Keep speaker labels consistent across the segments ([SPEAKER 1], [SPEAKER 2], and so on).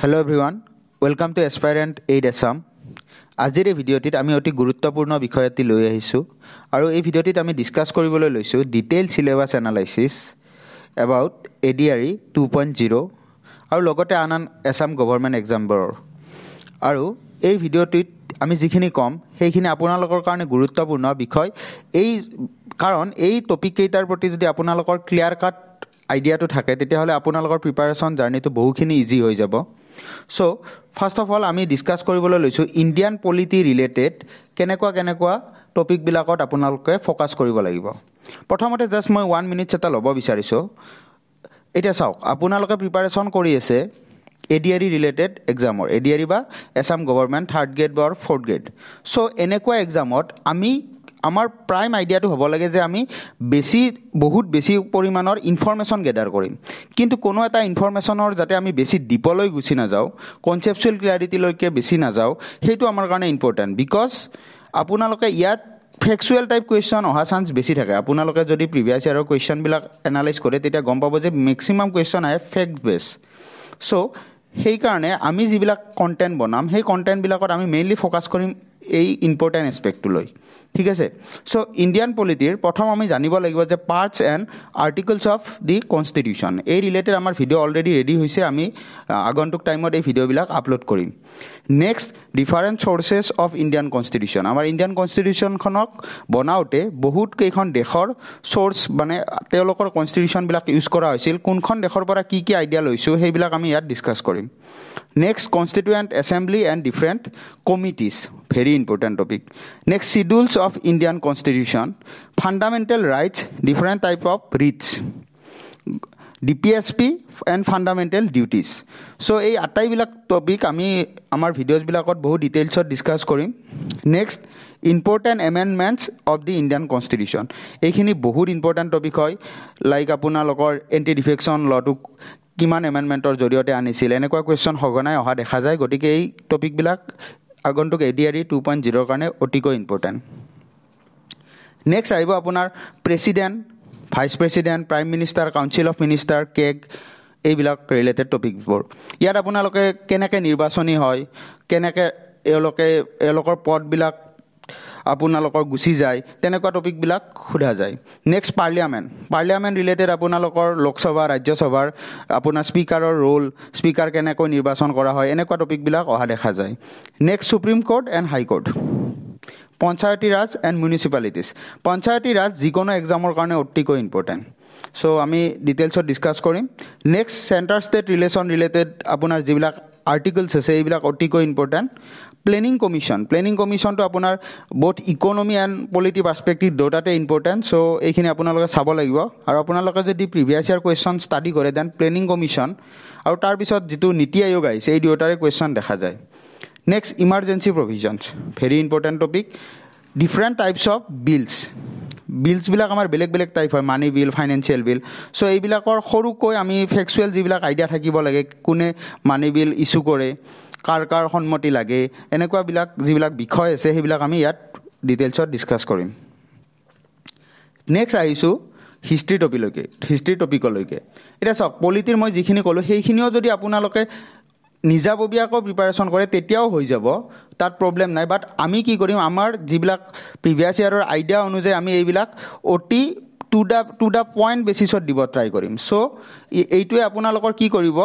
[SPEAKER 1] Hello everyone, welcome to Aspirant Aid Assam. আজিৰ এই ভিডিঅ'টিত আমি অতি গুৰুত্বপূৰ্ণ বিষয় এটি লৈ আহিছোঁ আৰু এই ভিডিঅ'টিত আমি ডিসকাস কৰিবলৈ লৈছোঁ detail syllabus analysis about ADRE 2.0 আৰু লগতে আন আসাম গভৰ্ণমেণ্ট এক্সামবোৰৰ আৰু এই ভিডিঅ'টিত আমি যিখিনি কম সেইখিনি আপোনালোকৰ কাৰণে গুৰুত্বপূৰ্ণ বিষয় এই কাৰণ এই টপিক কেইটাৰ প্ৰতি যদি আপোনালোকৰ ক্লিয়াৰ কাট আইডিয়াটো থাকে তেতিয়াহ'লে আপোনালোকৰ প্ৰিপাৰেচন জাৰ্নিটো বহুখিনি ইজি হৈ যাব সো ফাৰ্স্ট অফ অল আমি ডিসকাস কৰিবলৈ লৈছোঁ ইণ্ডিয়ান পলিটি ৰিলেটেড কেনেকুৱা টপিক বিলাকত আপোনালোকে ফোকাস কৰিব লাগিব প্ৰথমতে জাস্ট মই 1 মিনিট এটা ল'ব বিচাৰিছোঁ এটা চাওক আপোনালোকে প্ৰিপাৰেচন কৰি আছে ADRE ৰিলেটেড এক্সামৰ ADRE বা আসাম গভৰ্ণমেণ্ট থাৰ্ড গ্ৰেড বা ফৰ্থ গ্ৰেড সো এনেকুৱা এক্সামত আমি আমাৰ প্ৰাইম আইডিয়াটো হ'ব লাগে যে আমি বহুত বেছি পৰিমাণৰ ইনফৰমেশন গেদাৰ কৰিম কিন্তু কোনো এটা ইনফৰমেশনৰ যাতে আমি বেছি ডিপলৈ গুছি না যাও কনসেপচুৱেল ক্লাৰিটি লৈকে বেছি না যাও হেতু আমাৰ কাৰণে ইম্পৰ্টেন্ট বিকজ আপোনালোকে ইয়াত ফেক্চুৱেল টাইপ কোৱেশ্চন অহা চান্স বেছি থাকে আপোনালোকে যদি প্ৰিভিয়াস ইয়াৰৰ কোৱেশ্চন বিলাক এনালাইজ কৰে তেতিয়া গম পাব যে ম্যাক্সিমাম কোৱেশ্চন আহে ফেক্ট বেস সো সেই কাৰণে আমি যিবিলাক কন্টেন্ট বনাম সেই কন্টেন্ট বিলাকত আমি মেইনলি ফোকাস কৰিম এই ইম্পৰ্টেন্ট এসপেক্টটো লৈ ঠিক আছে সো ইণ্ডিয়ান পলিটিৰ প্ৰথম আমি জানিব লাগিব যে parts and articles of the constitution এই ৰিলেটেড আমাৰ ভিডিও অলৰেডি ৰেডি হৈছে আমি আগন্তুক টাইমত এই ভিডিওবিলাক আপলোড কৰিম next different sources of Indian constitution আমাৰ ইণ্ডিয়ান কনস্টিটিউশনখনক বনাওতে বহুত কেইখন দেশৰ সোৰ্স মানে তেওঁলোকৰ কনস্টিটিউশন বিলাক ইউজ কৰা হৈছিল কোনখন দেশৰ পৰা কি আইডিয়া লৈছো সেইবিলাক আমি ইয়াত ডিসকাস কৰিম next constituent assembly and different committees very important topic next schedules of Indian constitution fundamental rights different type of writs DPSP and fundamental duties so ei atai bilak topic ami amar videos bilakot bahut details discuss korim next important amendments of the Indian constitution ekhini bahut important topic hoy like apunalokor anti defection law to কিমান এমেন্ডমেন্টৰ জৰিয়তে আনিছিল এনেকুৱা question হগনাই অহা দেখা যায় গটিকে এই topic বিলাক আগন্তুক ADRE 2.0 কাৰণে অতিকৈ ইম্পৰ্টেন্ট নেক্সট আইব আপোনাৰ president vice president prime minister council of minister keg এইবিলাক ৰিলেটেড টপিকবোৰ ইয়াত আপোনালোকে কেনেকৈ নিৰ্বাচনী হয় কেনেকৈ এলোকৰ পদবিলাক আপোনালোকৰ গুছি যায় তেনেকুৱা টপিক বিলাক খুদা যায় নেক্সট পাৰ্লিয়ামেন্ট ৰিলেটেড আপোনালোকৰ লোকসভা ৰাজ্যসভাৰ আপোনাৰ স্পিকাৰৰ ৰোল স্পিকাৰ কেনেকৈ নিৰ্বাচন কৰা হয় এনেকুৱা টপিক বিলাক অহা দেখা যায় next supreme court and high court panchayati raj and municipalities panchayati raj যিকোনো এক্সামৰ কাৰণে অতিকৈ ইম্পৰ্টেন্ট সো আমি ডিটেইলছত ডিসকাস কৰিম next centre state relation related আপোনাৰ যিবিলাক আৰ্টিকলস আছে এইবিলাক অতিকৈ ইম্পৰ্টেন্ট প্লেনিং কমিশন তো আপোনাৰ both economy and polity perspective দুটাতে ইম্পৰ্টেন্ট সো এইখিনি আপোনালোকে চাব লাগিব আৰু আপোনালোকে যদি প্ৰিভিয়াস ইয়াৰ কোৱেশ্চন ষ্টাডি কৰে দেন প্লেনিং কমিশন আৰু তাৰ পিছত যেটো নীতি আয়োগ আহিছে এই দুটাৰে কোৱেশ্চন দেখা যায় next emergency provisions very important topic different types of bills বিলাক আমাৰ বেলেগ টাইপ হয় মানি বিল ফাইনান্সিয়েল বিল সো এইবিলাকৰ সৰুকৈ আমি ফেক্চুৱেল যিবিলাক আইডিয়া থাকিব লাগে কোনে মানি বিল ইস্যু কৰে কাৰ সন্মতি লাগে এনেকুৱা যিবিলাক বিষয় আছে সেইবিলাক আমি ইয়াত ডিটেইলছত ডিসকাস কৰিম নেক্সট আহিছো হিষ্ট্ৰী টপিকলৈকে এটা চাওক পলিটিৰ মই যিখিনি ক'লো সেইখিনিও যদি আপোনালোকে নিজাববীয়াকৈ প্ৰিপাৰেচন কৰে তেতিয়াও হৈ যাব তাত প্ৰবলেম নাই বাট আমি কি কৰিম আমাৰ যিবিলাক প্ৰিভিয়াস ইয়াৰৰ আইডিয়া অনুযায়ী আমি এইবিলাক অতি টু দা পইণ্ট বেচিছত দিব ট্ৰাই কৰিম সো এইটোৱে আপোনালোকৰ কি কৰিব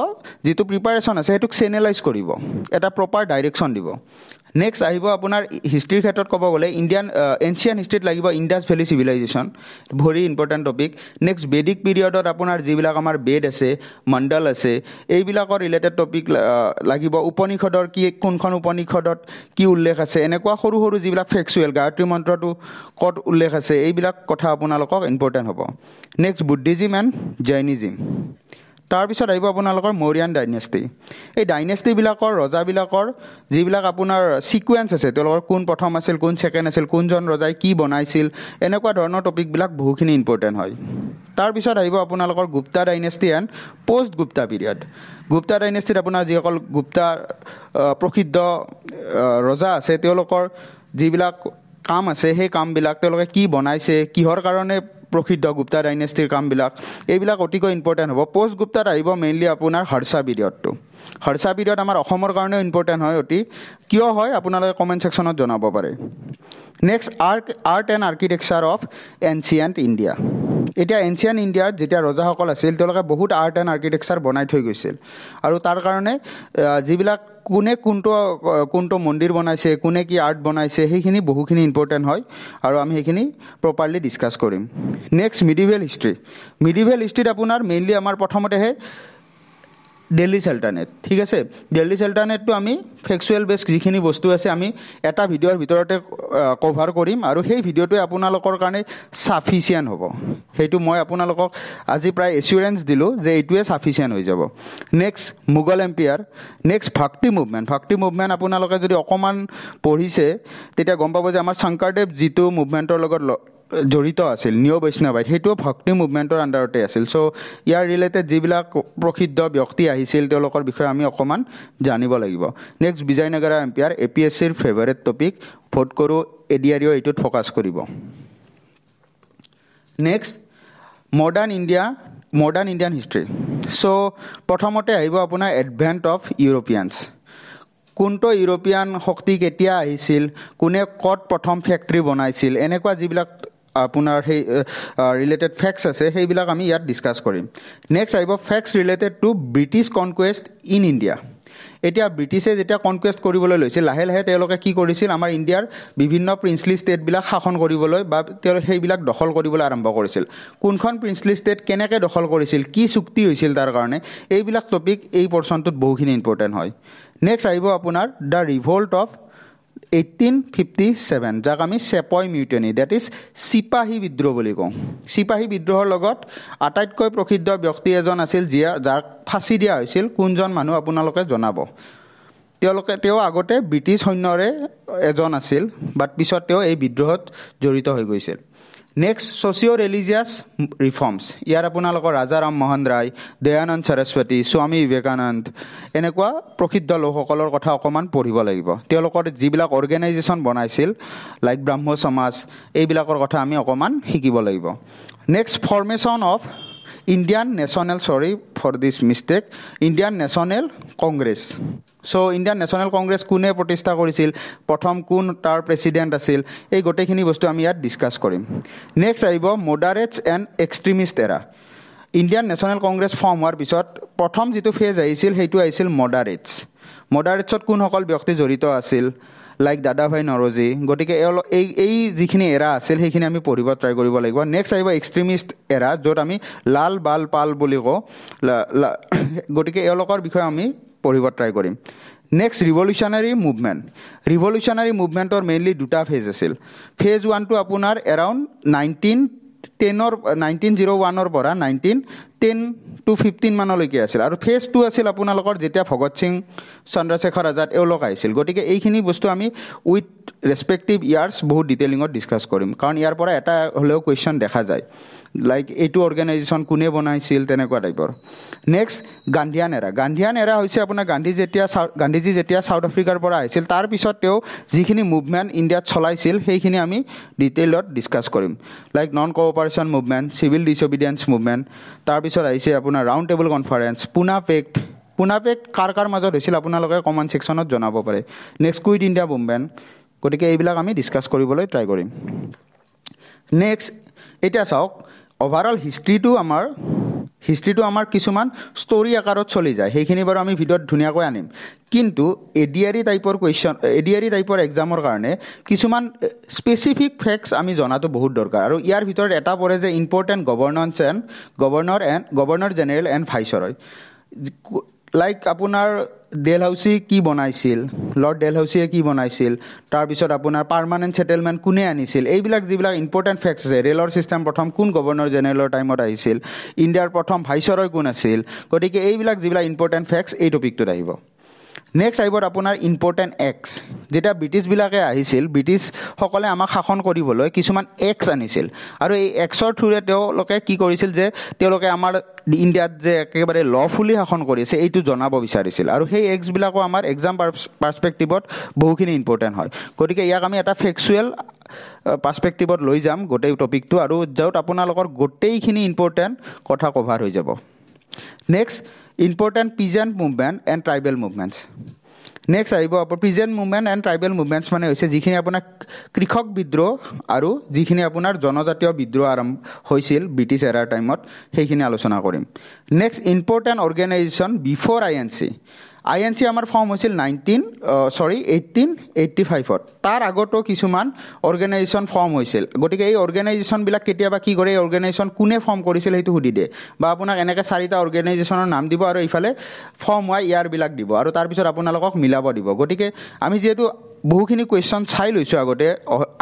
[SPEAKER 1] যেটো প্ৰিপাৰেচন আছে হেতুক চেনেলাইজ কৰিব এটা প্ৰপাৰ ডাইৰেকশন দিব নেক্সট আহিব আপোনাৰ হিষ্ট্ৰীৰ ক্ষেত্ৰত ক'ব গ'লে ইণ্ডিয়ান এনচিয়েন্ট হিষ্ট্ৰীত লাগিব Indus valley civilisation very important topic next Vedic পিৰিয়ডত আপোনাৰ যিবিলাক আমাৰ বেদ আছে মণ্ডল আছে এইবিলাকৰ ৰিলেটেড টপিক লাগিব উপনিষদৰ কোনখন উপনিষদত কি উল্লেখ আছে এনেকুৱা সৰু যিবিলাক ফেক্চুৱেল গায়ত্ৰী মন্ত্ৰটো কত উল্লেখ আছে এইবিলাক কথা আপোনালোকক ইম্পৰ্টেন্ট হ'ব নেক্সট বুদ্ধিজিম এণ্ড জৈনিজিম তাৰ পিছত আহিব আপোনালোকৰ মৌৰ্যান ডাইনেষ্টি এই ডাইনেষ্টি বিলাকৰ ৰজা বিলাকৰ যিবিলাক আপোনাৰ সিকোয়েন্স আছে তেওঁলোকৰ কোন প্ৰথম আছিল কোন সেকেন্ড আছিল কোনজন ৰজাই কি বনাইছিল এনেকুৱা ধৰণৰ টপিক বিলাক বহুখিনি ইম্পৰ্টেন্ট হয় তাৰ পিছত আহিব আপোনালোকৰ Gupta dynasty and post Gupta period Gupta ডাইনেষ্টিত আপোনাৰ যিসকল গুপ্তা প্ৰসিদ্ধ ৰজা আছে তেওঁলোকৰ যিবিলাক কাম আছে সেই কামবিলাক তেওঁলোকে কি বনাইছে কিহৰ কাৰণে প্ৰসিদ্ধ গুপ্তা ডাইনেষ্টিৰ কামবিলাক এইবিলাক অতিকৈ ইম্পৰ্টেণ্ট হ'ব পোষ্ট গুপ্তাত আহিব মেইনলি আপোনাৰ হৰ্ষা পিৰিয়ডটো হৰ্ষা পিৰিয়ড আমাৰ অসমৰ কাৰণেও ইম্পৰ্টেণ্ট হয় অতি কিয় হয় আপোনালোকে কমেণ্ট ছেকশ্যনত জনাব পাৰে next art and architecture of ancient India এতিয়া এনচিয়েণ্ট ইণ্ডিয়াত যেতিয়া ৰজাসকল আছিল তেওঁলোকে বহুত আৰ্ট এণ্ড আৰ্কিটেক্সাৰ বনাই থৈ গৈছিল আৰু তাৰ কাৰণে যিবিলাক কোনে কোনটো মন্দিৰ বনাইছে কোনে কি আৰ্ট বনাইছে সেইখিনি বহুখিনি ইম্পৰ্টেণ্ট হয় আৰু আমি সেইখিনি প্ৰপাৰলি ডিছকাছ কৰিম নেক্সট মিডিভেল হিষ্ট্ৰীত আপোনাৰ মেইনলি আমাৰ প্ৰথমতেহে দিল্লী চাল্টানেট ঠিক আছে দিল্লী চাল্টানেটটো আমি ফেক্সুৱেল বেছ যিখিনি বস্তু আছে আমি এটা ভিডিঅ'ৰ ভিতৰতে কভাৰ কৰিম আৰু সেই ভিডিঅ'টোৱে আপোনালোকৰ কাৰণে ছাফিচিয়েণ্ট হ'ব সেইটো মই আপোনালোকক আজি প্ৰায় এচিউৰেঞ্চ দিলোঁ যে এইটোৱে ছাফিচিয়েণ্ট হৈ যাব নেক্সট মোগল এম্পায়াৰ নেক্সট ভক্তি মুভমেণ্ট আপোনালোকে যদি অকণমান পঢ়িছে তেতিয়া গম পাব যে আমাৰ শংকৰদেৱ যিটো মুভমেণ্টৰ লগত জড়িত আছিল নিঅ' বৈষ্ণৱাইট সেইটোও ভক্তি মুভমেণ্টৰ আণ্ডাৰতে আছিল চ' ইয়াৰ ৰিলেটেড যিবিলাক প্ৰসিদ্ধ ব্যক্তি আহিছিল তেওঁলোকৰ বিষয়ে আমি অকণমান জানিব লাগিব নেক্সট বিজয়নগৰ এম্পায়াৰ APSCৰ ফেভাৰেট টপিক ভোট কৰোঁ ADRE এইটোত ফ'কাছ কৰিব next modern Indian history so' প্ৰথমতে আহিব আপোনাৰ এডভেণ্ট অফ ইউৰোপিয়ানছ কোনটো ইউৰোপিয়ান শক্তি কেতিয়া আহিছিল কোনে ক'ত প্ৰথম ফেক্টৰী বনাইছিল এনেকুৱা যিবিলাক আপোনাৰ সেই ৰিলেটেড ফেক্টছ আছে সেইবিলাক আমি ইয়াত ডিছকাছ কৰিম নেক্সট আহিব facts related to British conquest in India এতিয়া ব্ৰিটিছে যেতিয়া কনকুৱেষ্ট কৰিবলৈ লৈছিল লাহে লাহে তেওঁলোকে কি কৰিছিল আমাৰ ইণ্ডিয়াৰ বিভিন্ন প্ৰিন্সলি ষ্টেটবিলাক শাসন কৰিবলৈ বা তেওঁলোকে সেইবিলাক দখল কৰিবলৈ আৰম্ভ কৰিছিল কোনখন প্ৰিন্সলি ষ্টেট কেনেকৈ দখল কৰিছিল কি চুক্তি হৈছিল তাৰ কাৰণে এইবিলাক টপিক এই পৰ্চনটোত বহুখিনি ইম্পৰ্টেণ্ট হয় নেক্সট আহিব আপোনাৰ দ্য ৰিভল্ট অফ 1857 যাক আমি চেপয় মিউটেনি ডেট ইজ চিপাহী বিদ্ৰোহ বুলি কওঁ চিপাহী বিদ্ৰোহৰ লগত আটাইতকৈ প্ৰসিদ্ধ ব্যক্তি এজন আছিল যাক ফাঁচি দিয়া হৈছিল কোনজন মানুহ আপোনালোকে জনাব তেওঁ আগতে ব্ৰিটিছ সৈন্যৰে এজন আছিল বাট পিছত তেওঁ এই বিদ্ৰোহত জড়িত হৈ গৈছিল নেক্সট ছ'চিঅ' ৰিলিজিয়াছ ৰিফৰ্মছ ইয়াত আপোনালোকৰ ৰাজা ৰামমোহন ৰায় দয়ানন্দ সৰস্বতী স্বামী বিবেকানন্দ এনেকুৱা প্ৰসিদ্ধ লোকসকলৰ কথা অকণমান পঢ়িব লাগিব তেওঁলোকৰ যিবিলাক অৰ্গেনাইজেশ্যন বনাইছিল লাইক ব্ৰাহ্ম সমাজ এইবিলাকৰ কথা আমি অকণমান শিকিব লাগিব next formation of Indian national Congress so' Indian national Congress কোনে প্ৰতিষ্ঠা কৰিছিল প্ৰথম কোন তাৰ প্ৰেচিডেণ্ট আছিল এই গোটেইখিনি বস্তু আমি ইয়াত ডিছকাছ কৰিম নেক্সট আহিব মডাৰেটছ এণ্ড এক্সট্ৰিমিষ্ট এৰা ইণ্ডিয়ান নেশ্যনেল কংগ্ৰেছ ফৰ্ম হোৱাৰ পিছত প্ৰথম যিটো ফেজ আহিছিল সেইটো আহিছিল মডাৰেটছত কোনসকল ব্যক্তি জড়িত আছিল লাইক দাদাভাই নৰজী গতিকে এই যিখিনি এৰা আছিল সেইখিনি আমি পঢ়িব ট্ৰাই কৰিব লাগিব নেক্সট আহিব এক্সট্ৰিমিষ্ট এৰা য'ত আমি লাল বাল পাল বুলি কওঁ গতিকে এওঁলোকৰ বিষয়ে আমি পঢ়িব ট্ৰাই কৰিম নেক্সট ৰিভলিউচনাৰী মুভমেণ্টৰ মেইনলি দুটা ফেজ আছিল ফেজ 1টো আপোনাৰ এৰাউণ্ড 1901 পৰা 1910 to 15 মানলৈকে আছিল আৰু ফেজ 2 আছিল আপোনালোকৰ যেতিয়া ভগত সিং চন্দ্ৰশেখৰ আজাদ এওঁলোক আহিছিল গতিকে এইখিনি বস্তু আমি উইথ ৰেচপেক্টিভ ইয়াৰ্ছ বহুত ডিটেইলিঙত ডিছকাছ কৰিম কাৰণ ইয়াৰ পৰা এটা হ'লেও কুৱেশ্যন দেখা যায় লাইক এইটো অৰ্গেনাইজেশ্যন কোনে বনাইছিল তেনেকুৱা টাইপৰ নেক্সট গান্ধিয়ান এৰা হৈছে আপোনাৰ গান্ধীজী যেতিয়া ছাউথ আফ্ৰিকাৰ পৰা আহিছিল তাৰপিছত তেওঁ যিখিনি মুভমেণ্ট ইণ্ডিয়াত চলাইছিল সেইখিনি আমি ডিটেইলত ডিছকাছ কৰিম like non cooperation movement civil disobedience movement তাৰপিছত আহিছে আপোনাৰ ৰাউণ্ড টেবল কনফাৰেঞ্চ পুনা পেক্ট কাৰ মাজত হৈছিল আপোনালোকে কমেণ্ট ছেকশ্যনত জনাব পাৰে নেক্সট কুইট ইণ্ডিয়া মুভমেণ্ট গতিকে এইবিলাক আমি ডিছকাছ কৰিবলৈ ট্ৰাই কৰিম নেক্সট এতিয়া চাওক অভাৰঅল হিষ্ট্ৰীটো আমাৰ কিছুমান ষ্টৰী আকাৰত চলি যায় সেইখিনি বাৰু আমি ভিডিঅ'ত ধুনীয়াকৈ আনিম কিন্তু ADRE টাইপৰ এক্সামৰ কাৰণে কিছুমান স্পেচিফিক ফেক্টছ আমি জনাটো বহুত দৰকাৰ আৰু ইয়াৰ ভিতৰত এটা পৰে যে important governor general and viceroy like আপোনাৰ ডেলহাউচি কি বনাইছিল লৰ্ড ডেলহাউচিয়ে কি বনাইছিল তাৰপিছত আপোনাৰ পাৰ্মানেণ্ট ছেটেলমেণ্ট কোনে আনিছিল এইবিলাক যিবিলাক ইম্পৰ্টেণ্ট ফেক্টছ আছে ৰেলৰ ছিষ্টেম প্ৰথম কোন গভৰ্ণৰ জেনেৰেলৰ টাইমত আহিছিল ইণ্ডিয়াৰ প্ৰথম ভাইচৰয় কোন আছিল গতিকে এইবিলাক যিবিলাক ইম্পৰ্টেণ্ট ফেক্টছ এই টপিকটোত আহিব নেক্সট আহিব আপোনাৰ ইম্পৰ্টেণ্ট এক্টছ যেতিয়া ব্ৰিটিছবিলাকে আহিছিল ব্ৰিটিছসকলে আমাক শাসন কৰিবলৈ কিছুমান এক্টছ আনিছিল আৰু এই এক্টছৰ থ্ৰুৰে তেওঁলোকে কি কৰিছিল যে তেওঁলোকে আমাৰ ইণ্ডিয়াত যে একেবাৰে লফুলি শাসন কৰিছে এইটো জনাব বিচাৰিছিল আৰু সেই এক্টছবিলাকো আমাৰ এক্সাম পাৰ্চপেক্টিভত বহুখিনি ইম্পৰ্টেণ্ট হয় গতিকে ইয়াক আমি এটা ফেক্সুৱেল পাৰ্সপেক্টিভত লৈ যাম গোটেই টপিকটো আৰু য'ত আপোনালোকৰ গোটেইখিনি ইম্পৰ্টেণ্ট কথা কভাৰ হৈ যাব next important peasant movement and tribal movements next আহিব আপোনাৰ peasant movement and tribal movements মানে হৈছে যিখিনি আপোনাৰ কৃষক বিদ্ৰোহ আৰু যিখিনি আপোনাৰ জনজাতীয় বিদ্ৰোহ আৰম্ভ হৈছিল ব্ৰিটিছ এৰাৰ টাইমত সেইখিনি আলোচনা কৰিম নেক্সট ইম্পৰ্টেণ্ট অৰ্গেনাইজেশ্যন বিফৰ আই এন চি আমাৰ ফৰ্ম হৈছিল 1885ত তাৰ আগতো কিছুমান অৰ্গেনাইজেশ্যন ফৰ্ম হৈছিল গতিকে এই অৰ্গেনাইজেশ্যনবিলাক কেতিয়াবা কি কৰে এই অৰ্গেনাইজেশ্যন কোনে ফৰ্ম কৰিছিল সেইটো সুধি দিয়ে বা আপোনাক এনেকৈ 4টা অৰ্গেনাইজেশ্যনৰ নাম দিব আৰু ইফালে ফৰ্ম হোৱা ইয়াৰবিলাক দিব আৰু তাৰপিছত আপোনালোকক মিলাব দিব গতিকে আমি যিহেতু বহুখিনি কুৱেশ্যন চাই লৈছোঁ আগতে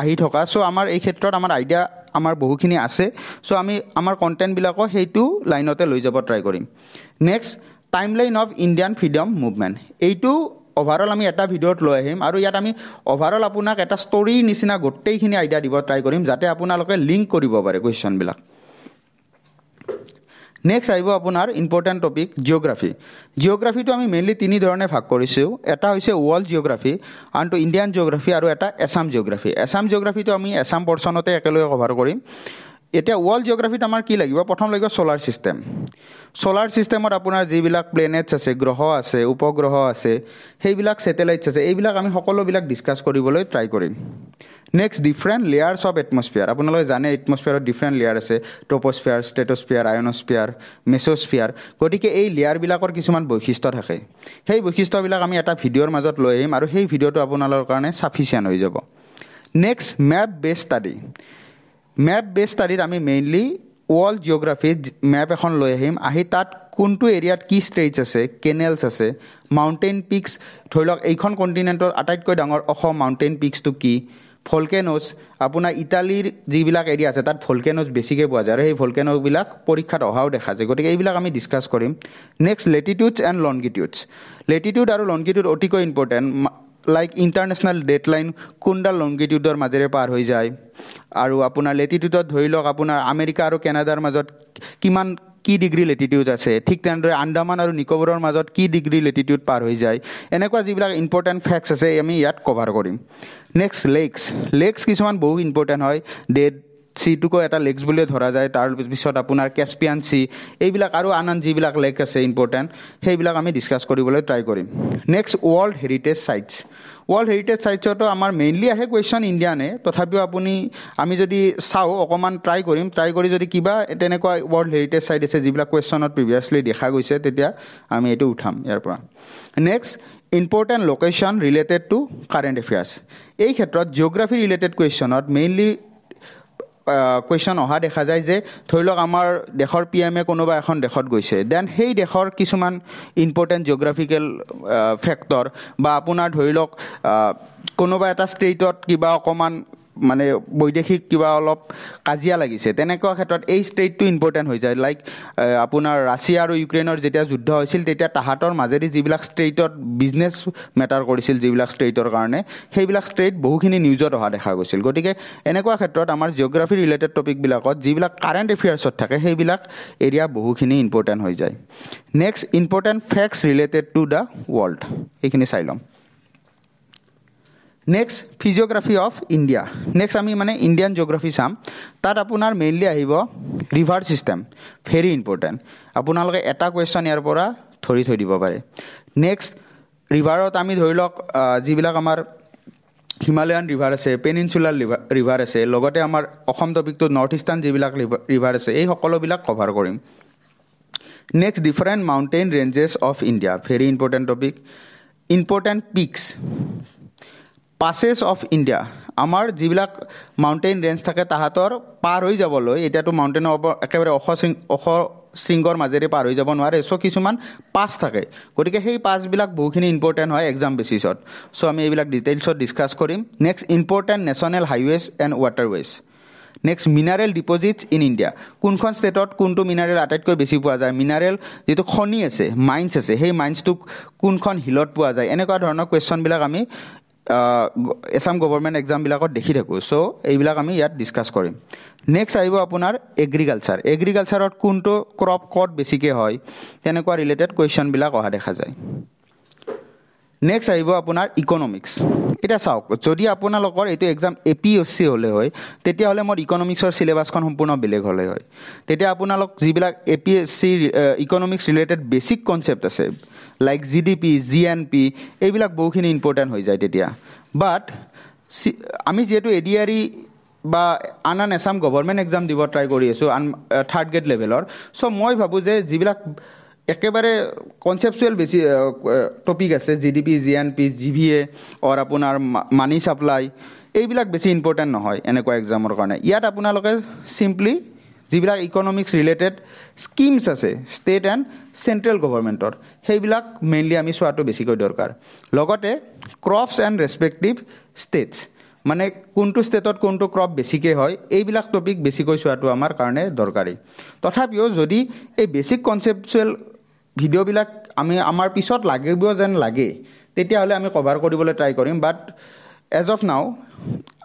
[SPEAKER 1] আহি থকা চ' আমাৰ এই ক্ষেত্ৰত আমাৰ আইডিয়া আমাৰ বহুখিনি আছে চ' আমি আমাৰ কণ্টেণ্টবিলাকো সেইটো লাইনতে লৈ যাব ট্ৰাই কৰিম next timeline of Indian freedom movement এইটো অভাৰঅল আমি এটা ভিডিঅ'ত লৈ আহিম আৰু ইয়াত আমি অভাৰঅল আপোনাক এটা ষ্টৰীৰ নিচিনা গোটেইখিনি আইডিয়া দিব ট্ৰাই কৰিম যাতে আপোনালোকে লিংক কৰিব পাৰে কুৱেশ্যনবিলাক নেক্সট আহিব আপোনাৰ ইম্পৰ্টেণ্ট টপিক জিঅ'গ্ৰাফিটো আমি মেইনলি 3 ধৰণে ভাগ কৰিছোঁ এটা হৈছে ৱৰ্ল্ড জিঅ'গ্ৰাফি আনটো ইণ্ডিয়ান জিঅ'গ্ৰাফি আৰু এটা এছাম জিঅ'গ্ৰাফিটো আমি এছাম পৰ্চনতে একেলগে কভাৰ কৰিম এতিয়া ৱৰ্ল্ড জিঅ'গ্ৰাফিত আমাৰ কি লাগিব প্ৰথম লাগিব ছ'লাৰ ছিষ্টেমত আপোনাৰ যিবিলাক প্লেনেটছ আছে গ্ৰহ আছে উপগ্ৰহ আছে সেইবিলাক ছেটেলাইটছ আছে এইবিলাক আমি সকলোবিলাক ডিছকাছ কৰিবলৈ ট্ৰাই কৰিম নেক্সট ডিফাৰেণ্ট লেয়াৰ্ছ অফ এটমস্ফিয়াৰ আপোনালোকে জানে এটমস্ফিয়াৰত ডিফাৰেণ্ট লেয়াৰ আছে ট্ৰপস্ফিয়াৰ ষ্ট্ৰেটস্ফিয়াৰ আয়নস্ফিয়াৰ মেছ'স্ফিয়াৰ গতিকে এই লেয়াৰবিলাকৰ কিছুমান বৈশিষ্ট্য থাকে সেই বৈশিষ্ট্যবিলাক আমি এটা ভিডিঅ'ৰ মাজত লৈ আহিম আৰু সেই ভিডিঅ'টো আপোনালোকৰ কাৰণে ছাফিচিয়েণ্ট হৈ যাব নেক্সট মেপ বেছ ষ্টাডিত আমি মেইনলি ৱৰ্ল্ড জিঅ'গ্ৰাফিত মেপ এখন লৈ আহিম আহি তাত কোনটো এৰিয়াত কি ষ্ট্ৰেইটছ আছে কেনেলছ আছে মাউণ্টেইন পিকছ ধৰি লওক এইখন কণ্টিনেণ্টৰ আটাইতকৈ ডাঙৰ মাউণ্টেইন পিকছটো কি ভলকেন'ছ আপোনাৰ ইটালীৰ যিবিলাক এৰিয়া আছে তাত ভলকেন'ছ বেছিকৈ পোৱা যায় আৰু সেই ভলকেন'বিলাক পৰীক্ষাত অহাও দেখা যায় গতিকে এইবিলাক আমি ডিছকাছ কৰিম নেক্সট লেটিটিউডছ এণ্ড লেটিটিউড আৰু লংগিটিউড অতিকৈ ইম্পৰ্টেণ্ট লাইক ইণ্টাৰনেশ্যনেল ডেডলাইন কোনডাল লংগিটিউডৰ মাজেৰে পাৰ হৈ যায় আৰু আপোনাৰ লেটিটিউডত ধৰি লওক আপোনাৰ আমেৰিকা আৰু কেনাডাৰ মাজত কি ডিগ্ৰী লেটিটিউড আছে ঠিক তেনেদৰে আন্দামান আৰু নিকোবৰৰ মাজত কি ডিগ্ৰী লেটিটিউড পাৰ হৈ যায় এনেকুৱা যিবিলাক ইম্পৰ্টেণ্ট ফেক্টছ আছে আমি ইয়াত কভাৰ কৰিম নেক্সট লেকছ কিছুমান বহু ইম্পৰ্টেণ্ট হয় ডেড চিটোকো এটা লেকছ বুলিয়ে ধৰা যায় তাৰপিছত আপোনাৰ কেস্পিয়ান চি এইবিলাক আৰু আন যিবিলাক লেক আছে ইম্পৰ্টেণ্ট সেইবিলাক আমি ডিছকাছ কৰিবলৈ ট্ৰাই কৰিম নেক্সট ৱৰ্ল্ড হেৰিটেজ চাইটছতো আমাৰ মেইনলি আহে কুৱেশ্যন ইণ্ডিয়ানে তথাপিও আমি যদি চাওঁ অকণমান ট্ৰাই কৰি যদি কিবা তেনেকুৱা ৱৰ্ল্ড হেৰিটেজ চাইট আছে যিবিলাক কুৱেশ্যনত প্ৰিভিয়াছলি দেখা গৈছে তেতিয়া আমি এইটো উঠাম ইয়াৰ পৰা next important location related to current affairs এই ক্ষেত্ৰত জিঅ'গ্ৰাফি ৰিলেটেড কুৱেশ্যনত মেইনলি কুৱেশ্যন অহা দেখা যায় যে ধৰি লওক আমাৰ দেশৰ PMে কোনোবা এখন দেশত গৈছে দেন সেই দেশৰ কিছুমান ইম্পৰ্টেণ্ট জিঅ'গ্ৰাফিকেল ফেক্টৰ বা আপোনাৰ ধৰি লওক কোনোবা এটা ষ্টেটত কিবা অকণমান মানে বৈদেশিক কিবা অলপ কাজিয়া লাগিছে তেনেকুৱা ক্ষেত্ৰত এই ষ্টেটটো ইম্পৰ্টেণ্ট হৈ যায় লাইক আপোনাৰ ৰাছিয়া আৰু ইউক্ৰেইনৰ যেতিয়া যুদ্ধ হৈছিল তেতিয়া তাহাঁতৰ মাজেদি যিবিলাক ষ্টেটত বিজনেছ মেটাৰ কৰিছিল যিবিলাক ষ্টেটৰ কাৰণে সেইবিলাক ষ্টেট বহুখিনি নিউজত অহা দেখা গৈছিল গতিকে এনেকুৱা ক্ষেত্ৰত আমাৰ জিঅ'গ্ৰাফি ৰিলেটেড টপিকবিলাকত যিবিলাক কাৰেণ্ট এফেয়াৰ্ছত থাকে সেইবিলাক এৰিয়া বহুখিনি ইম্পৰ্টেণ্ট হৈ যায় next important facts related to the world এইখিনি চাই ল'ম নেক্সট ফিজিঅ'গ্ৰাফি অফ ইণ্ডিয়া নেক্সট আমি মানে ইণ্ডিয়ান জিঅ'গ্ৰাফি চাম তাত আপোনাৰ মেইনলি আহিব ৰিভাৰ ছিষ্টেম ভেৰি ইম্পৰ্টেণ্ট আপোনালোকে এটা কুৱেশ্যন ইয়াৰ পৰা ধৰি থৈ দিব পাৰে নেক্সট ৰিভাৰত আমি ধৰি লওক যিবিলাক আমাৰ হিমালয়ান ৰিভাৰ আছে পেনিনচুলাৰ ৰিভাৰ আছে লগতে আমাৰ অসম টপিকটো নৰ্থ ইষ্টাৰ্ণ যিবিলাক ৰিভাৰ আছে এই সকলোবিলাক কভাৰ কৰিম next different mountain ranges of India very important topic important peaks passes of India আমাৰ যিবিলাক মাউণ্টেইন ৰেঞ্জ থাকে তাহাঁতৰ পাৰ হৈ যাবলৈ এতিয়াতো মাউণ্টেইনৰ একেবাৰে ওখ শৃংগৰ মাজেৰে পাৰ হৈ যাব নোৱাৰে চ' কিছুমান পাছ থাকে গতিকে সেই পাছবিলাক বহুখিনি ইম্পৰ্টেণ্ট হয় এক্সাম বেচিছত চ' আমি এইবিলাক ডিটেইলছত ডিছকাছ কৰিম next important national highways and waterways next mineral deposits in India কোনখন ষ্টেটত কোনটো মিনাৰেল আটাইতকৈ বেছি পোৱা যায় মিনাৰেল যিটো খনি আছে মাইন্স আছে সেই মাইন্সটো কোনখন হিলত পোৱা যায় এনেকুৱা ধৰণৰ কুৱেশ্যনবিলাক আমি এছাম গভৰ্ণমেণ্ট এক্সামবিলাকত দেখি থাকোঁ চ' এইবিলাক আমি ইয়াত ডিছকাছ কৰিম নেক্সট আহিব আপোনাৰ এগ্ৰিকালচাৰত কোনটো ক্ৰপ ক'ত বেছিকৈ হয় তেনেকুৱা ৰিলেটেড কুৱেশ্যনবিলাক অহা দেখা যায় নেক্সট আহিব আপোনাৰ ইকনমিক্স এতিয়া চাওক যদি আপোনালোকৰ এইটো এক্সাম APSC হ'লে হয় তেতিয়াহ'লে মোৰ ইকনমিক্সৰ চিলেবাছখন সম্পূৰ্ণ বেলেগ হ'লে হয় তেতিয়া আপোনালোক যিবিলাক APSC economics related basic concept আছে লাইক GDP GNP এইবিলাক বহুখিনি ইম্পৰ্টেণ্ট হৈ যায় তেতিয়া বাট আমি যিহেতু ADRE বা আন এছাম গভৰ্ণমেণ্ট এক্সাম দিব ট্ৰাই কৰি আছোঁ থাৰ্ড গ্ৰেড লেভেলৰ চ' মই ভাবোঁ যে যিবিলাক একেবাৰে কনচেপচুৱেল বেছি টপিক আছে GDP GNP GVA অৰ আপোনাৰ মানি ছাপ্লাই এইবিলাক বেছি ইম্পৰ্টেণ্ট নহয় এনেকুৱা এক্সামৰ কাৰণে ইয়াত আপোনালোকে চিম্পলি যিবিলাক ইকনমিক্স ৰিলেটেড স্কিমছ আছে ষ্টেট এণ্ড চেণ্ট্ৰেল গভৰ্ণমেণ্টৰ সেইবিলাক মেইনলি আমি চোৱাটো বেছিকৈ দৰকাৰ লগতে ক্ৰপছ এণ্ড ৰেচপেক্টিভ ষ্টেটছ মানে কোনটো ষ্টেটত কোনটো ক্ৰপ বেছিকৈ হয় এইবিলাক টপিক বেছিকৈ চোৱাটো আমাৰ কাৰণে দৰকাৰী তথাপিও যদি এই বেছিক কনচেপচুৱেল ভিডিঅ'বিলাক আমাৰ পিছত লাগিব যেন লাগে তেতিয়াহ'লে আমি কভাৰ কৰিবলৈ ট্ৰাই কৰিম বাট এজ অফ নাও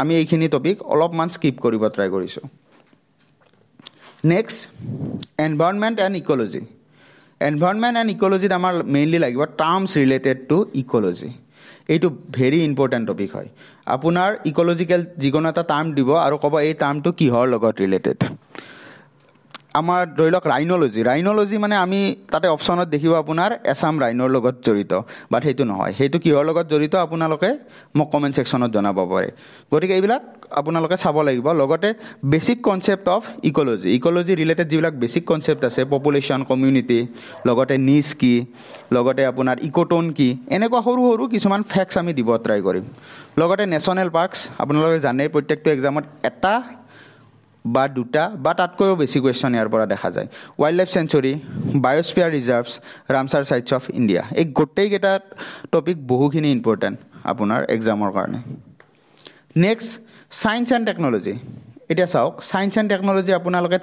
[SPEAKER 1] আমি এইখিনি টপিক অলপমান স্কিপ কৰিব ট্ৰাই কৰিছোঁ next environment and ecology environment and ইক'লজিত আমাৰ মেইনলি লাগিব টাৰ্মছ ৰিলেটেড টু ইক'লজি এইটো ভেৰি ইম্পৰ্টেণ্ট টপিক হয় আপোনাৰ ইক'লজিকেল যিকোনো এটা টাৰ্ম দিব আৰু ক'ব এই টাৰ্মটো কিহৰ লগত ৰিলেটেড আমাৰ ধৰি লওক ৰাইন'লজি মানে আমি তাতে অপশ্যনত দেখিব আপোনাৰ এছাম ৰাইনৰ লগত জড়িত বাট সেইটো নহয় সেইটো কিহৰ লগত জড়িত আপোনালোকে মোক কমেণ্ট ছেকশ্যনত জনাব পাৰে গতিকে এইবিলাক আপোনালোকে চাব লাগিব লগতে basic concept of ecology related যিবিলাক বেছিক কনচেপ্ট আছে পপুলেশ্যন কমিউনিটি লগতে নিজ কি লগতে আপোনাৰ ইক'টোন কি এনেকুৱা সৰু সৰু কিছুমান ফেক্টছ আমি দিব ট্ৰাই কৰিম লগতে নেশ্যনেল পাৰ্কছ আপোনালোকে জানে প্ৰত্যেকটো এক্সামত এটা বা দুটা বা তাতকৈও বেছি কুৱেশ্যন ইয়াৰ পৰা দেখা যায় wild life sanctuary biosphere reserves Ramsar sites of India এই গোটেইকেইটা টপিক বহুখিনি ইম্পৰ্টেণ্ট আপোনাৰ এক্সামৰ কাৰণে নেক্সট ছায়েন্স এণ্ড টেকন'লজি এতিয়া চাওক ছায়েন্স এণ্ড টেকন'লজি আপোনালোকে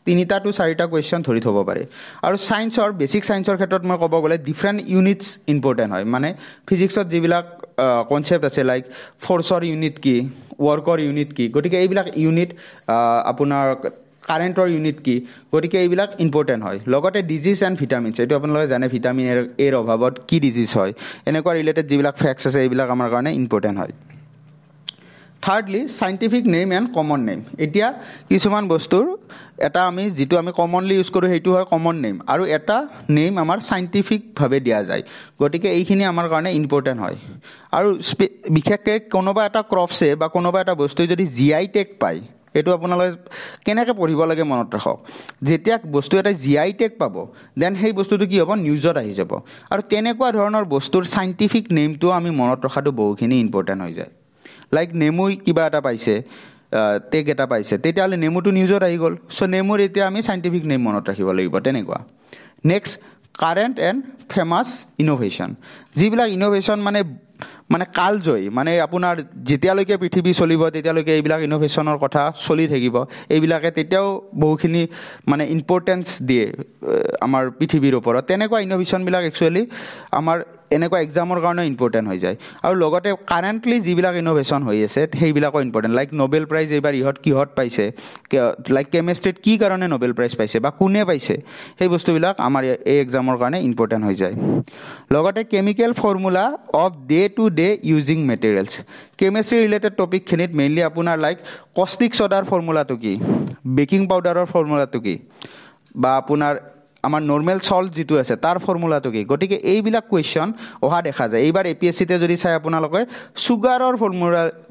[SPEAKER 1] তিনিটা টু চাৰিটা কুৱেশ্যন ধৰি থ'ব পাৰে আৰু ছায়েন্সৰ বেছিক ছায়েন্সৰ ক্ষেত্ৰত মই ক'ব গ'লে ডিফাৰেণ্ট ইউনিটছ ইম্পৰ্টেণ্ট হয় মানে ফিজিক্সত যিবিলাক কনচেপ্ট আছে লাইক ফ'ৰ্চৰ ইউনিট কি ৱৰ্কৰ ইউনিট কি গতিকে এইবিলাক ইউনিট আপোনাৰ কাৰেণ্টৰ ইউনিট কি গতিকে এইবিলাক ইম্পৰ্টেণ্ট হয় লগতে ডিজিজ এণ্ড ভিটামিনছ এইটো আপোনালোকে জানে ভিটামিন এৰ অভাৱত কি ডিজিজ হয় এনেকুৱা ৰিলেটেড যিবিলাক ফেক্টছ আছে এইবিলাক আমাৰ কাৰণে ইম্পৰ্টেণ্ট হয় thirdly scientific name and common name এতিয়া কিছুমান বস্তুৰ এটা যিটো আমি কমনলি ইউজ কৰোঁ সেইটো হয় কমন নেম আৰু এটা নেম আমাৰ চাইণ্টিফিকভাৱে দিয়া যায় গতিকে এইখিনি আমাৰ কাৰণে ইম্পৰ্টেণ্ট হয় আৰু বিশেষকৈ কোনোবা এটা ক্ৰপছে বা কোনোবা এটা বস্তুৱে যদি GI টেগ পায় এইটো আপোনালোকে কেনেকৈ পঢ়িব লাগে মনত ৰাখক যেতিয়া বস্তু এটা GI টেগ পাব দেন সেই বস্তুটো কি হ'ব নিউজত আহি যাব আৰু তেনেকুৱা ধৰণৰ বস্তুৰ চাইণ্টিফিক নেমটো আমি মনত ৰখাটো বহুখিনি ইম্পৰ্টেণ্ট হৈ যায় লাইক নেমুই কিবা এটা পাইছে টেগ এটা পাইছে তেতিয়াহ'লে নেমুটো নিউজত আহি গ'ল চ' নেমুৰ এতিয়া আমি চাইণ্টিফিক নেম মনত ৰাখিব লাগিব তেনেকুৱা next current and famous innovation যিবিলাক ইন'ভেশ্যন মানে কালজয়ী মানে আপোনাৰ যেতিয়ালৈকে পৃথিৱী চলিব তেতিয়ালৈকে এইবিলাক ইন'ভেশ্যনৰ কথা চলি থাকিব এইবিলাকে তেতিয়াও বহুখিনি মানে ইম্পৰ্টেঞ্চ দিয়ে আমাৰ পৃথিৱীৰ ওপৰত তেনেকুৱা ইন'ভেশ্যনবিলাক একচুৱেলি আমাৰ এনেকুৱা এক্সামৰ কাৰণে ইম্পৰ্টেণ্ট হৈ যায় আৰু লগতে কাৰেণ্টলি যিবিলাক ইন'ভেশ্যন হৈ আছে সেইবিলাকো ইম্পৰ্টেণ্ট লাইক নোবেল প্ৰাইজ এইবাৰ কিহত পাইছে লাইক কেমেষ্ট্ৰিত কি কাৰণে নোবেল প্ৰাইজ পাইছে বা কোনে পাইছে সেই বস্তুবিলাক আমাৰ এই এক্সামৰ কাৰণে ইম্পৰ্টেণ্ট হৈ যায় লগতে chemical formula of day to day using materials chemistry related টপিকখিনিত মেইনলি আপোনাৰ লাইক কষ্টিক ছ'ডাৰ ফৰ্মুলাটো কি বেকিং পাউডাৰৰ ফৰ্মুলাটো কি বা আপোনাৰ আমাৰ নৰ্মেল চল্ট যিটো আছে তাৰ ফৰ্মুলাটো কি গতিকে এইবিলাক কুৱেশ্যন অহা দেখা যায় এইবাৰ APSCতে যদি চাই আপোনালোকে চুগাৰৰ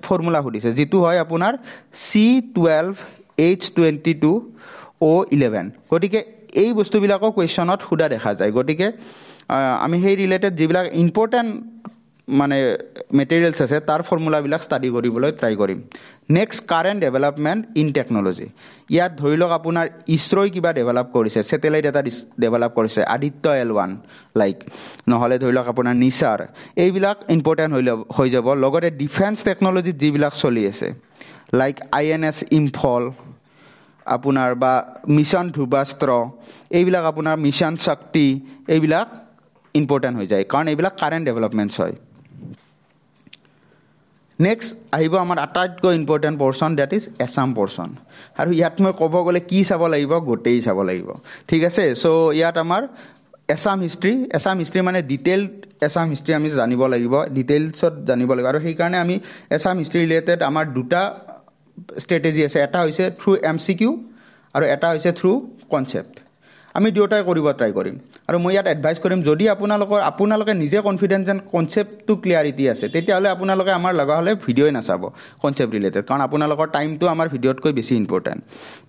[SPEAKER 1] ফৰ্মুলা সুধিছে যিটো হয় আপোনাৰ C12H22O11 গতিকে এই বস্তুবিলাকৰ কুৱেশ্যনত সোধা দেখা যায় গতিকে আমি সেই ৰিলেটেড যিবিলাক ইম্পৰ্টেণ্ট মানে মেটেৰিয়েলছ আছে তাৰ ফৰ্মুলাবিলাক ষ্টাডি কৰিবলৈ ট্ৰাই কৰিম next current development in technology ইয়াত ধৰি লওক আপোনাৰ ইছৰ'ই কিবা ডেভেলপ কৰিছে ছেটেলাইট এটা ডেভেলপ কৰিছে আদিত্য L1 লাইক নহ'লে ধৰি লওক আপোনাৰ নিচাৰ এইবিলাক ইম্পৰ্টেণ্ট হৈ যাব লগতে ডিফেন্স টেকন'লজিত যিবিলাক চলি আছে লাইক INS ইম্ফল আপোনাৰ বা মিছন ধ্ৰুৱাস্ত্ৰ এইবিলাক আপোনাৰ মিছন শক্তি এইবিলাক ইম্পৰ্টেণ্ট হৈ যায় কাৰণ এইবিলাক কাৰেণ্ট ডেভেলপমেণ্টছ হয় নেক্সট আহিব আমাৰ আটাইতকৈ important portion date is exam portion আৰু ইয়াত মই ক'ব গ'লে কি চাব লাগিব গোটেই চাব লাগিব ঠিক আছে চ' ইয়াত আমাৰ এছাম হিষ্ট্ৰী মানে ডিটেইলড এছাম হিষ্ট্ৰী আমি জানিব লাগিব, ডিটেইলছত জানিব লাগিব। আৰু সেইকাৰণে আমি এছাম হিষ্ট্ৰী ৰিলেটেড আমাৰ দুটা ষ্ট্ৰেটেজি আছে, এটা হৈছে থ্ৰু MCQ আৰু এটা হৈছে থ্ৰু কনচেপ্ট। আমি দুয়োটাই কৰিব ট্ৰাই কৰিম। আৰু মই ইয়াত এডভাইচ কৰিম, যদি আপোনালোকে নিজে কনফিডেঞ্চ এণ্ড কনচেপ্টটো ক্লিয়াৰিটি আছে, তেতিয়াহ'লে আপোনালোকে আমাৰ লগা হ'লে ভিডিঅ'ই নাচাব কনচেপ্ট ৰিলেটেড, কাৰণ আপোনালোকৰ টাইমটো আমাৰ ভিডিঅ'তকৈ বেছি ইম্পৰ্টেণ্ট।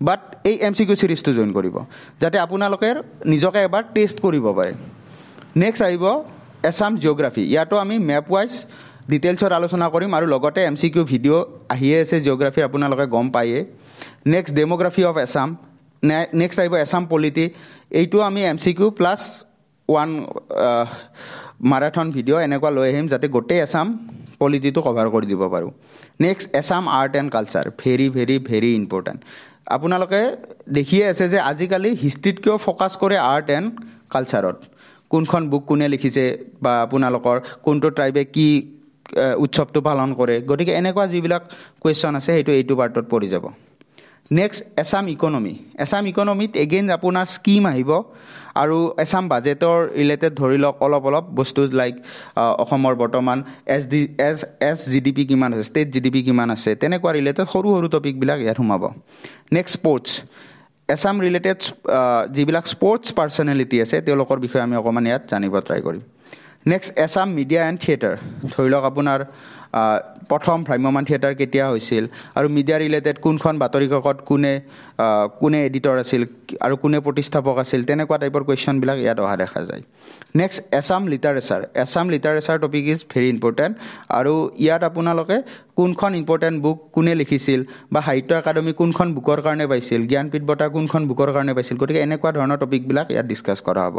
[SPEAKER 1] বাট এই MCQ ছিৰিজটো জইন কৰিব, যাতে আপোনালোকে নিজকে এবাৰ টেষ্ট কৰিব পাৰে। নেক্সট আহিব এছাম জিঅ'গ্ৰাফী। ইয়াতো আমি মেপ ৱাইজ ডিটেইলছত আলোচনা কৰিম, আৰু লগতে MCQ ভিডিঅ' আহিয়ে আছে জিঅ'গ্ৰাফীৰ, আপোনালোকে গম পায়ে। Next demography of Assam. Next আহিব এছাম পলিটি। এইটো আমি MCQ +1 মাৰাথন ভিডিঅ' এনেকুৱা লৈ আহিম, যাতে গোটেই এছাম পলিটিটো কভাৰ কৰি দিব পাৰোঁ। Next Assam art and culture, very very very important. আপোনালোকে দেখিয়ে আছে যে আজিকালি হিষ্ট্ৰীতকৈও ফ'কাছ কৰে আৰ্ট এণ্ড কালচাৰত। কোনখন বুক কোনে লিখিছে, বা আপোনালোকৰ কোনটো ট্ৰাইবে কি উৎসৱটো পালন কৰে। গতিকে এনেকুৱা যিবিলাক কুৱেশ্যন আছে সেইটো এইটো পাৰ্টত পৰি যাব। Next Assam economy. এছাম ইকনমিত এগেইন আপোনাৰ স্কিম আহিব, আৰু এছাম বাজেটৰ ৰিলেটেড ধৰি লওক অলপ বস্তু লাইক অসমৰ বৰ্তমান GDP কিমান আছে, ষ্টেট GDP কিমান আছে, তেনেকুৱা ৰিলেটেড সৰু সৰু টপিকবিলাক ইয়াত সোমাব। Next sports. এছাম ৰিলেটেড যিবিলাক স্পৰ্টছ পাৰ্চনেলিটি আছে তেওঁলোকৰ বিষয়ে আমি অকণমান ইয়াত জানিব ট্ৰাই কৰিম। Next Assam media and theatre. ধৰি লওক আপোনাৰ প্ৰথম ভ্ৰাম্যমান থিয়েটাৰ কেতিয়া হৈছিল, আৰু মিডিয়া ৰিলেটেড কোনখন বাতৰি কাকত কোনে এডিটৰ আছিল আৰু কোনে প্ৰতিষ্ঠাপক আছিল, তেনেকুৱা টাইপৰ কুৱেশ্যনবিলাক ইয়াত অহা দেখা যায়। Next Assam literature. Assam literature topic is very important, আৰু ইয়াত আপোনালোকে কোনখন ইম্পৰ্টেণ্ট বুক কোনে লিখিছিল, বা সাহিত্য একাডেমি কোনখন বুকৰ কাৰণে পাইছিল, জ্ঞানপীঠ বঁটা কোনখন বুকৰ কাৰণে পাইছিল। গতিকে এনেকুৱা ধৰণৰ টপিকবিলাক ইয়াত ডিছকাছ কৰা হ'ব।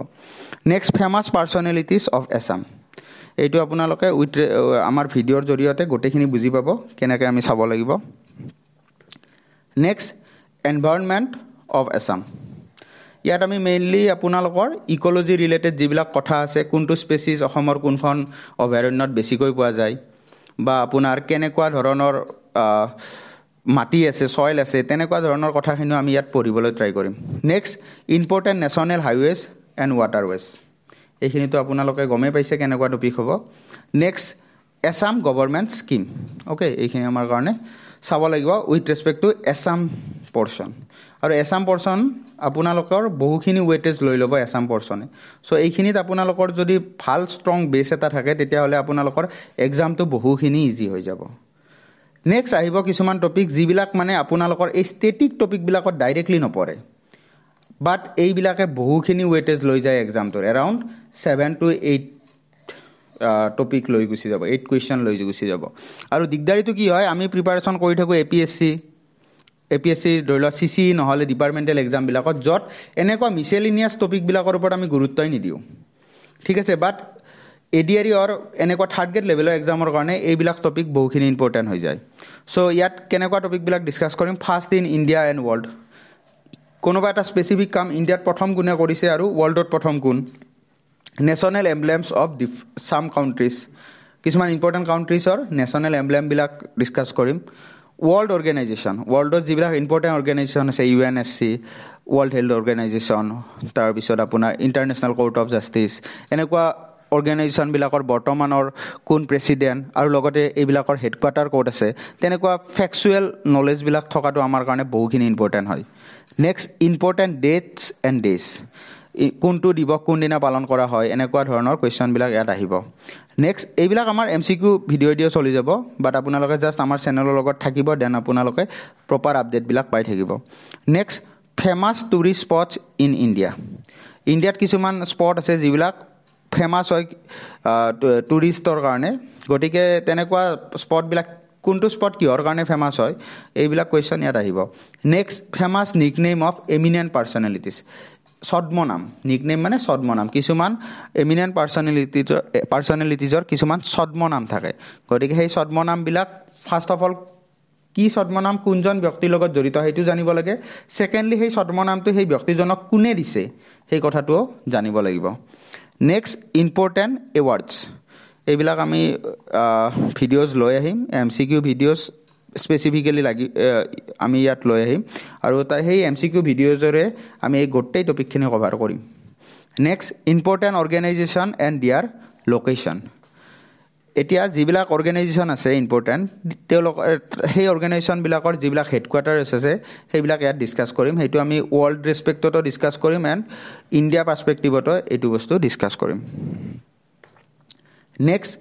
[SPEAKER 1] Next famous personalities of Assam. এইটো আপোনালোকে আমাৰ ভিডিঅ'ৰ জৰিয়তে গোটেইখিনি বুজি পাব কেনেকৈ আমি চাব লাগিব। Next environment of Assam. ইয়াত আমি মেইনলি আপোনালোকৰ ইক'লজি ৰিলেটেড যিবিলাক কথা আছে, কোনটো স্পেচিছ অসমৰ কোনখন অভয়াৰণ্যত বেছিকৈ পোৱা যায়, বা আপোনাৰ কেনেকুৱা ধৰণৰ মাটি আছে, ছইল আছে, তেনেকুৱা ধৰণৰ কথাখিনিও আমি ইয়াত পঢ়িবলৈ ট্ৰাই কৰিম। Next important national highways and waterways. এইখিনিতো আপোনালোকে গমেই পাইছে কেনেকুৱা টপিক হ'ব। Next Assam government scheme. Okay, এইখিনি আমাৰ কাৰণে চাব লাগিব with respect to Assam portion. আৰু এছাম পৰ্চন আপোনালোকৰ বহুখিনি ৱেইটেজ লৈ ল'ব এছাম পৰ্চনে। চ' এইখিনিত আপোনালোকৰ যদি ভাল ষ্ট্ৰং বেছ এটা থাকে, তেতিয়াহ'লে আপোনালোকৰ এক্সামটো বহুখিনি ইজি হৈ যাব। নেক্সট আহিব কিছুমান টপিক যিবিলাক মানে আপোনালোকৰ এই ষ্টেটিক টপিকবিলাকত ডাইৰেক্টলি নপৰে, বাট এইবিলাকে বহুখিনি ৱেইটেজ লৈ যায় এক্সামটোৰ। এৰাউণ্ড 7 to 8 টপিক লৈ গুচি যাব, 8 কুৱেশ্যন লৈ গুচি যাব। আৰু দিগদাৰীটো কি হয়, আমি প্ৰিপাৰেশ্যন কৰি থাকোঁ APSC ধৰি লওক CC নহ'লে ডিপাৰ্টমেণ্টেল এক্সামবিলাকত, য'ত এনেকুৱা মিছেলিনিয়াছ টপিকবিলাকৰ ওপৰত আমি গুৰুত্বই নিদিওঁ, ঠিক আছে। বাট ADRE এনেকুৱা থাৰ্ড গ্ৰেড লেভেলৰ এক্সামৰ কাৰণে এইবিলাক টপিক বহুখিনি ইম্পৰ্টেণ্ট হৈ যায়। চ' ইয়াত কেনেকুৱা টপিকবিলাক ডিছকাছ কৰিম। First in India and world. কোনোবা এটা স্পেচিফিক কাম ইণ্ডিয়াত প্ৰথম কোনে কৰিছে আৰু ৱৰ্ল্ডত প্ৰথম কোন। National emblems of some countries. কিছুমান ইম্পৰ্টেণ্ট কাউণ্ট্ৰিজৰ নেশ্যনেল এমব্লেমবিলাক ডিছকাছ কৰিম। ৱৰ্ল্ড অৰ্গেনাইজেশ্যন, ৱৰ্ল্ডত যিবিলাক ইম্পৰ্টেণ্ট অৰ্গেনাইজেশ্যন আছে, UNSC, ৱৰ্ল্ড হেল্থ অৰ্গেনাইজেশ্যন, তাৰপিছত আপোনাৰ ইণ্টাৰনেশ্যনেল কোৰ্ট অফ জাষ্টিছ, এনেকুৱা অৰ্গেনাইজেশ্যনবিলাকৰ বৰ্তমানৰ কোন প্ৰেছিডেণ্ট, আৰু লগতে এইবিলাকৰ হেডকোৱাৰ্টাৰ ক'ত আছে, তেনেকুৱা ফেক্সুৱেল নলেজবিলাক থকাটো আমাৰ কাৰণে বহুখিনি ইম্পৰ্টেণ্ট হয়। Next important that's and days. কোনটো দিৱস কোনদিনা পালন কৰা হয়, এনেকুৱা ধৰণৰ কুৱেশ্যনবিলাক ইয়াত আহিব। নেক্সট এইবিলাক আমাৰ MCQ ভিডিঅ' চলি যাব, বাট আপোনালোকে জাষ্ট আমাৰ চেনেলৰ লগত থাকিব, দেন আপোনালোকে প্ৰপাৰ আপডেটবিলাক পাই থাকিব। Next famous tourist spots in India. ইণ্ডিয়াত কিছুমান স্পট আছে যিবিলাক ফেমাছ হয় টুৰিষ্টৰ কাৰণে, গতিকে তেনেকুৱা স্পটবিলাক কোনটো স্পট কিহৰ কাৰণে ফেমাছ হয়, এইবিলাক কুৱেশ্যন ইয়াত আহিব। Next famous nickname of eminent personalities. ছদ্মনাম, নিকনেম মানে ছদ্মনাম। কিছুমান এমিনেণ্ট পাৰ্চনেলিটিজৰ কিছুমান ছদ্মনাম থাকে, গতিকে সেই ছদ্মনামবিলাক ফাৰ্ষ্ট অফ অল কি ছদ্মনাম, কোনজন ব্যক্তিৰ লগত জড়িত সেইটো জানিব লাগে। ছেকেণ্ডলি সেই ছদ্মনামটো সেই ব্যক্তিজনক কোনে দিছে সেই কথাটোও জানিব লাগিব। Next important awards. এইবিলাক আমি ভিডিঅ'জ লৈ আহিম, MCQ ভিডিঅ'জ স্পেচিফিকেলি আমি ইয়াত লৈ আহিম, আৰু সেই MCQ ভিডিঅ'জৰে আমি এই গোটেই টপিকখিনি কভাৰ কৰিম। নেক্সট ইম্পৰ্টেণ্ট অৰ্গেনাইজেশ্যন এণ্ড দিয়াৰ লোকেশ্যন এতিয়া যিবিলাক অৰ্গেনাইজেশ্যন আছে ইম্পৰ্টেণ্ট তেওঁলোক সেই অৰ্গেনাইজেশ্যনবিলাকৰ যিবিলাক হেডকোৱাৰ্টাৰ আছে সেইবিলাক ইয়াত ডিছকাছ কৰিম সেইটো আমি ৱৰ্ল্ড ৰেছপেক্টতো ডিছকাছ কৰিম এণ্ড ইণ্ডিয়া পাৰ্চপেক্টিভতো এইটো বস্তু ডিছকাছ কৰিম next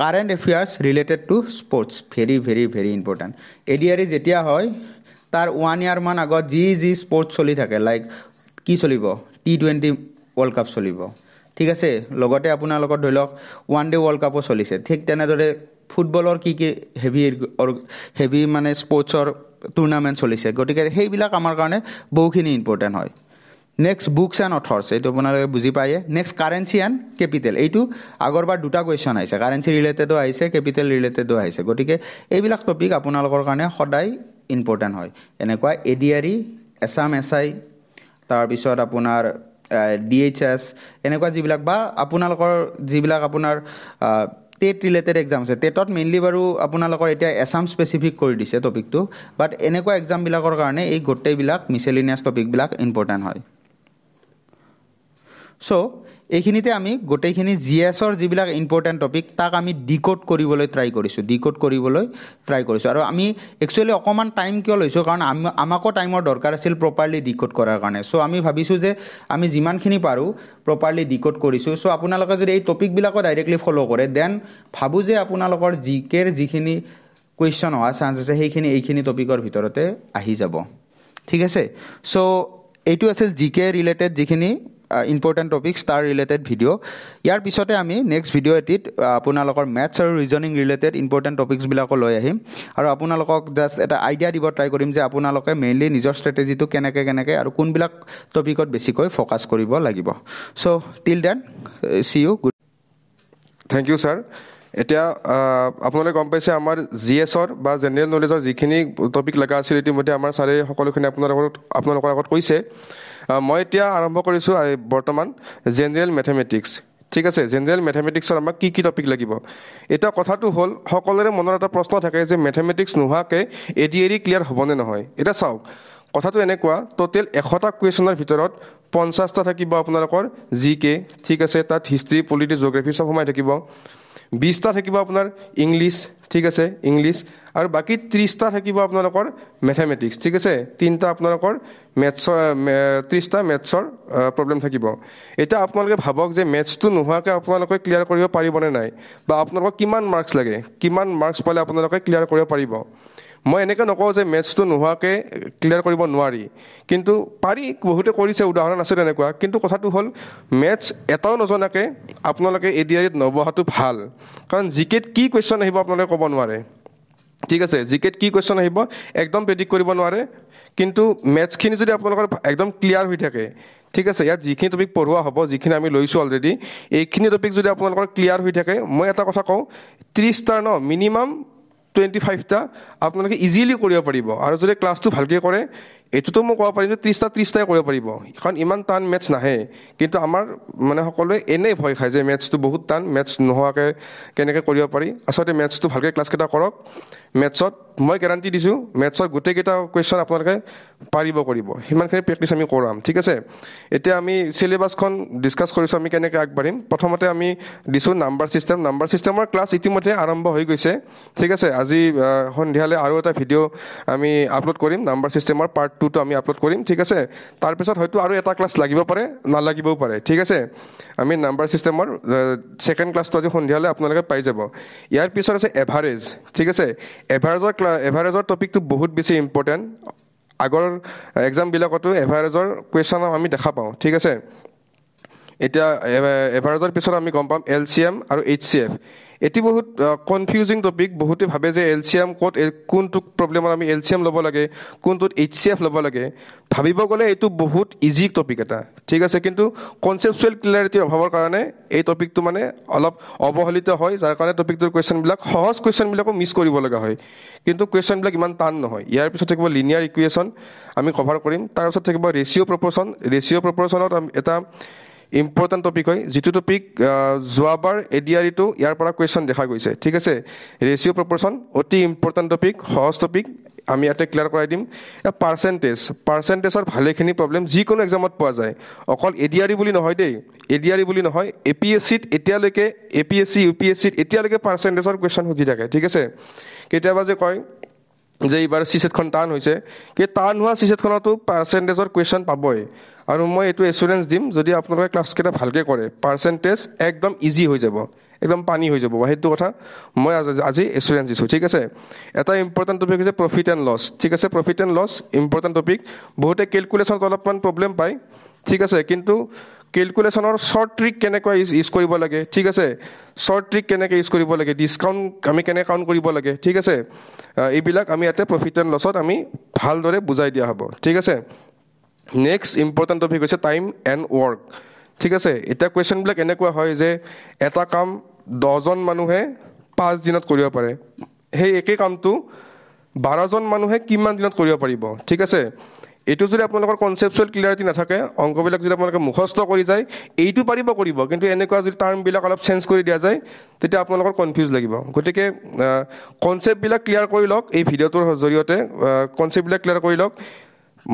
[SPEAKER 1] current affairs related to sports very very very important ADRE যেতিয়া হয় তাৰ 1 year মান আগত যি স্পৰ্টছ চলি থাকে লাইক কি চলিব T20 ৱৰ্ল্ড কাপ চলিব ঠিক আছে লগতে আপোনালোকৰ ধৰি লওক 1 Day ৱৰ্ল্ড কাপো চলিছে ঠিক তেনেদৰে ফুটবলৰ কি হেভি মানে স্পৰ্টছৰ টুৰ্ণামেণ্ট চলিছে গতিকে সেইবিলাক আমাৰ কাৰণে বহুখিনি ইম্পৰ্টেণ্ট হয় নেক্সট বুকছ এণ্ড অথৰ্ছ এইটো আপোনালোকে বুজি পায়ে নেক্সট কাৰেঞ্চি এণ্ড কেপিটেল এইটো আগৰবাৰ দুটা কুৱেশ্যন আহিছে কাৰেঞ্চি ৰিলেটেডো আহিছে কেপিটেল ৰিলেটেডো আহিছে গতিকে এইবিলাক টপিক আপোনালোকৰ কাৰণে সদায় ইম্পৰ্টেণ্ট হয় এনেকুৱা ADRE এছাম SI তাৰপিছত আপোনাৰ DHS এনেকুৱা যিবিলাক বা আপোনালোকৰ যিবিলাক আপোনাৰ টেট ৰিলেটেড এক্সাম আছে টেটত মেইনলি বাৰু আপোনালোকৰ এতিয়া এছাম স্পেচিফিক কৰি দিছে টপিকটো বাট এনেকুৱা এক্সামবিলাকৰ কাৰণে এই গোটেইবিলাক মিছেলিনিয়াছ টপিকবিলাক ইম্পৰ্টেণ্ট হয় চ' এইখিনিতে আমি গোটেইখিনি GSৰ যিবিলাক ইম্পৰ্টেণ্ট টপিক তাক আমি ডিকোড কৰিবলৈ ট্ৰাই কৰিছোঁ আৰু আমি একচুৱেলি অকণমান টাইম কিয় লৈছোঁ কাৰণ আমাকো টাইমৰ দৰকাৰ আছিল প্ৰপাৰলি ডিকোড কৰাৰ কাৰণে চ' আমি ভাবিছোঁ যে আমি যিমানখিনি পাৰোঁ প্ৰপাৰলি ডিকোড কৰিছোঁ চ' আপোনালোকে যদি এই টপিকবিলাকো ডাইৰেক্টলি ফ'ল' কৰে দেন ভাবোঁ যে আপোনালোকৰ জিকেৰ যিখিনি কুৱেশ্যন হোৱা চান্স আছে সেইখিনি এইখিনি টপিকৰ ভিতৰতে আহি যাব ঠিক আছে চ' এইটো আছিল জিকে ৰিলেটেড যিখিনি ইম্পৰ্টেণ্ট টপিকছ তাৰ ৰিলেটেড ভিডিঅ' ইয়াৰ পিছতে আমি নেক্সট ভিডিঅ' এটিত আপোনালোকৰ মেথছ আৰু ৰিজনিং ৰিলেটেড ইম্পৰ্টেণ্ট টপিকছবিলাকো লৈ আহিম আৰু আপোনালোকক জাষ্ট এটা আইডিয়া দিব ট্ৰাই কৰিম যে আপোনালোকে মেইনলি নিজৰ ষ্ট্ৰেটেজিটো কেনেকৈ আৰু কোনবিলাক টপিকত বেছিকৈ ফ'কাছ কৰিব লাগিব so' till then see you good
[SPEAKER 2] thank you sir এতিয়া আপোনালোকে গম পাইছে আমাৰ GSৰ বা জেনেৰেল নলেজৰ যিখিনি টপিক লগা আছিল ইতিমধ্যে আমাৰ ছাৰে সকলোখিনি আপোনালোকৰ আগত কৈছে মই এতিয়া আৰম্ভ কৰিছোঁ বৰ্তমান জেনেৰেল মেথমেটিক্স ঠিক আছে জেনেৰেল মেথমেটিক্সৰ আমাক কি কি টপিক লাগিব এতিয়া কথাটো হ'ল সকলোৰে মনত এটা প্ৰশ্ন থাকে যে মেথমেটিক্স নোহোৱাকৈ ADRE ক্লিয়াৰ হ'বনে নহয় এতিয়া চাওক কথাটো এনেকুৱা টোটেল 100টা কুৱেশ্যনৰ ভিতৰত 50টা থাকিব আপোনালোকৰ GK ঠিক আছে তাত হিষ্ট্ৰী পলিটি জিঅ'গ্ৰাফি চব সোমাই থাকিব 20টা থাকিব আপোনাৰ ইংলিছ ঠিক আছে ইংলিছ আৰু বাকী 30টা থাকিব আপোনালোকৰ মেথমেটিক্স ঠিক আছে 3টা আপোনালোকৰ মেথছৰ 30টা মেথছৰ প্ৰব্লেম থাকিব এতিয়া আপোনালোকে ভাবক যে মেথছটো নোহোৱাকৈ আপোনালোকে ক্লিয়াৰ কৰিব পাৰিবনে নাই বা আপোনালোকক কিমান মাৰ্কছ লাগে কিমান মাৰ্কছ পালে আপোনালোকে ক্লিয়াৰ কৰিব পাৰিব মই এনেকৈ নকওঁ যে মেথছটো নোহোৱাকৈ ক্লিয়াৰ কৰিব নোৱাৰি কিন্তু পাৰি বহুতে কৰিছে উদাহৰণ আছে তেনেকুৱা কিন্তু কথাটো হ'ল মেথছ এটাও নজনাকৈ আপোনালোকে ADREত নবহাটো ভাল কাৰণ জিকেত কি কুৱেশ্যন আহিব আপোনালোকে ক'ব নোৱাৰে ঠিক আছে জিকেত কি কুৱেশ্যন আহিব একদম প্ৰেডিক্ট কৰিব নোৱাৰে কিন্তু মেথছখিনি যদি আপোনালোকৰ একদম ক্লিয়াৰ হৈ থাকে ঠিক আছে ইয়াত যিখিনি টপিক পঢ়োৱা হ'ব যিখিনি আমি লৈছোঁ অলৰেডি এইখিনি টপিক যদি আপোনালোকৰ ক্লিয়াৰ হৈ থাকে মই এটা কথা কওঁ 30টা মিনিমাম 25টা আপোনালোকে ইজিলি কৰিব পাৰিব আৰু যদি ক্লাছটো ভালকৈ কৰে এইটোতো মই ক'ব পাৰিম যে 30টাই কৰিব পাৰিব কাৰণ ইমান টান মেথছ নাহে কিন্তু আমাৰ মানে সকলোৱে এনেই ভয় খায় যে মেথছটো বহুত টান মেথছ নোহোৱাকৈ কেনেকৈ কৰিব পাৰি আচলতে মেথছটো ভালকৈ ক্লাছকেইটা কৰক মেথছত মই গেৰাণ্টি দিছোঁ মেথছৰ গোটেইকেইটা কুৱেশ্যন আপোনালোকে পাৰিব কৰিব সিমানখিনি প্ৰেক্টিছ আমি কৰাম ঠিক আছে এতিয়া আমি চিলেবাছখন ডিছকাছ কৰিছোঁ আমি কেনেকৈ আগবাঢ়িম প্ৰথমতে আমি দিছোঁ নাম্বাৰ ছিষ্টেমৰ ক্লাছ ইতিমধ্যে আৰম্ভ হৈ গৈছে ঠিক আছে আজি সন্ধিয়ালৈ আৰু এটা ভিডিঅ' আমি আপলোড কৰিম নাম্বাৰ ছিষ্টেমৰ পাৰ্ট 2টো আমি আপলোড কৰিম ঠিক আছে তাৰপিছত হয়তো আৰু এটা ক্লাছ লাগিব পাৰে নালাগিবও পাৰে ঠিক আছে আমি নাম্বাৰ ছিষ্টেমৰ ছেকেণ্ড ক্লাছটো আজি সন্ধিয়ালৈ আপোনালোকে পাই যাব ইয়াৰ পিছত আছে এভাৰেজ ঠিক আছে এভাৰেজৰ টপিকটো বহুত বেছি ইম্পৰ্টেণ্ট আগৰ এক্সামবিলাকতো এভাৰেজৰ কুৱেশ্যন আমি দেখা পাওঁ ঠিক আছে এতিয়া এভাৰেজৰ পিছত আমি গম পাম LCM আৰু HCF এটি বহুত কনফিউজিং টপিক বহুতে ভাবে যে LCM ক'ত কোনটো প্ৰব্লেমত আমি LCM ল'ব লাগে কোনটোত HCF ল'ব লাগে ভাবিব গ'লে এইটো বহুত ইজি টপিক এটা ঠিক আছে কিন্তু কনচেপচুৱেল ক্লিয়াৰিটিৰ অভাৱৰ কাৰণে এই টপিকটো মানে অলপ অৱহেলিত হয় যাৰ কাৰণে টপিকটোৰ কুৱেশ্যনবিলাক সহজ কুৱেশ্যনবিলাকো মিছ কৰিব লগা হয় কিন্তু কুৱেশ্যনবিলাক ইমান টান নহয় ইয়াৰ পিছত থাকিব লিনিয়াৰ ইকুৱেশ্যন আমি কভাৰ কৰিম তাৰপিছত থাকিব ৰেচিঅ' প্ৰপৰ্চনত এটা ইম্পৰ্টেণ্ট টপিক হয়, যিটো টপিক যোৱাবাৰ এডিআৰিটো ইয়াৰ পৰা কুৱেশ্যন দেখা গৈছে, ঠিক আছে। ৰেচিঅ' প্ৰপৰ্চন অতি ইম্পৰ্টেণ্ট টপিক, সহজ টপিক, আমি ইয়াতে ক্লিয়াৰ কৰাই দিম। পাৰ্চেণ্টেজৰ ভালেখিনি প্ৰব্লেম যিকোনো এক্সামত পোৱা যায়, অকল এডিআৰি বুলি নহয় দেই, এডিআৰি বুলি নহয়, APSCত এতিয়ালৈকে APSC UPSCত এতিয়ালৈকে পাৰ্চেণ্টেজৰ কুৱেশ্যন সুধি থাকে, ঠিক আছে। কেতিয়াবা যে কয় যে এইবাৰ CSETখন টান হৈছে, কি টান হোৱা CSETখনতো পাৰ্চেণ্টেজৰ কুৱেশ্যন পাবই। আৰু মই এইটো এচুৰেঞ্চ দিম, যদি আপোনালোকে ক্লাছকেইটা ভালকৈ কৰে পাৰ্চেণ্টেজ একদম ইজি হৈ যাব, একদম পানী হৈ যাব, সেইটো কথা মই আজি এচুৰেঞ্চ দিছোঁ, ঠিক আছে। এটা ইম্পৰ্টেণ্ট টপিক হৈছে প্ৰফিট এণ্ড লছ, ঠিক আছে। Profit and loss important topic. বহুতে কেলকুলেশ্যনত অলপমান প্ৰব্লেম পায়, ঠিক আছে, কিন্তু কেলকুলেশ্যনৰ শ্বৰ্ট ট্ৰিক কেনেকৈ ইউজ কৰিব লাগে, ঠিক আছে, শ্বৰ্ট ট্ৰিক কেনেকৈ ইউজ কৰিব লাগে, ডিছকাউণ্ট আমি কেনেকৈ কাউণ্ট কৰিব লাগে, ঠিক আছে, এইবিলাক আমি ইয়াতে প্ৰফিট এণ্ড লছত আমি ভালদৰে বুজাই দিয়া হ'ব, ঠিক আছে। নেক্সট ইম্পৰ্টেণ্ট টপিক হৈছে টাইম এণ্ড ৱৰ্ক, ঠিক আছে। এতিয়া কুৱেশ্যনবিলাক এনেকুৱা হয় যে এটা কাম 10জন মানুহে 5 দিনত কৰিব পাৰে, সেই একে কামটো 12জন মানুহে কিমান দিনত কৰিব পাৰিব, ঠিক আছে। এইটো যদি আপোনালোকৰ কনচেপচুৱেল ক্লিয়াৰিটি নাথাকে, অংকবিলাক যদি আপোনালোকে মুখস্থ কৰি যায়, এইটো পাৰিব কৰিব, কিন্তু এনেকুৱা যদি টাৰ্মবিলাক অলপ চেঞ্জ কৰি দিয়া যায়, তেতিয়া আপোনালোকৰ কনফিউজ লাগিব। গতিকে কনচেপ্টবিলাক ক্লিয়াৰ কৰি লওক, এই ভিডিঅ'টোৰ জৰিয়তে কনচেপ্টবিলাক ক্লিয়াৰ কৰি লওক।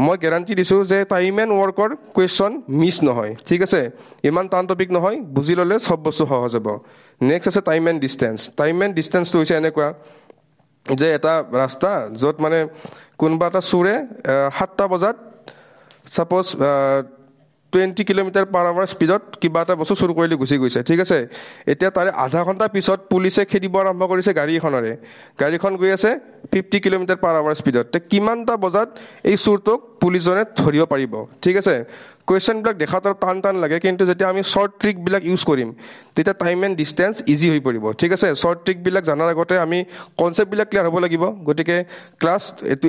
[SPEAKER 2] মই গেৰাণ্টি দিছোঁ যে টাইম এণ্ড ৱৰ্কৰ কুৱেশ্যন মিছ নহয়, ঠিক আছে। ইমান টান টপিক নহয়, বুজি ল'লে চব বস্তু সহজ হ'ব। নেক্সট আছে time and distance. Time and ডিষ্টেঞ্চটো হৈছে এনেকুৱা যে এটা ৰাস্তা য'ত মানে কোনোবা এটা চোৰে 7টা বজাত ছাপ'জ 20 km/h স্পীডত কিবা এটা বস্তু চুৰ কৰিলে গুচি গৈছে, ঠিক আছে। এতিয়া তাৰে আধা ঘণ্টা পিছত পুলিচে খেদিব আৰম্ভ কৰিছে গাড়ীখনেৰে, গাড়ীখন গৈ আছে 50 km/h স্পীডত। কিমানটা বজাত এই চোৰটোক পুলিচজনে ধৰিব পাৰিব, ঠিক আছে। কুৱেশ্যনবিলাক দেখাত আৰু টান টান লাগে, কিন্তু যেতিয়া আমি শ্বৰ্ট ট্ৰিকবিলাক ইউজ কৰিম তেতিয়া টাইম এণ্ড ডিষ্টেঞ্চ ইজি হৈ পৰিব, ঠিক আছে। শ্বৰ্ট ট্ৰিকবিলাক জনাৰ আগতে আমি কনচেপ্টবিলাক ক্লিয়াৰ হ'ব লাগিব। গতিকে ক্লাছ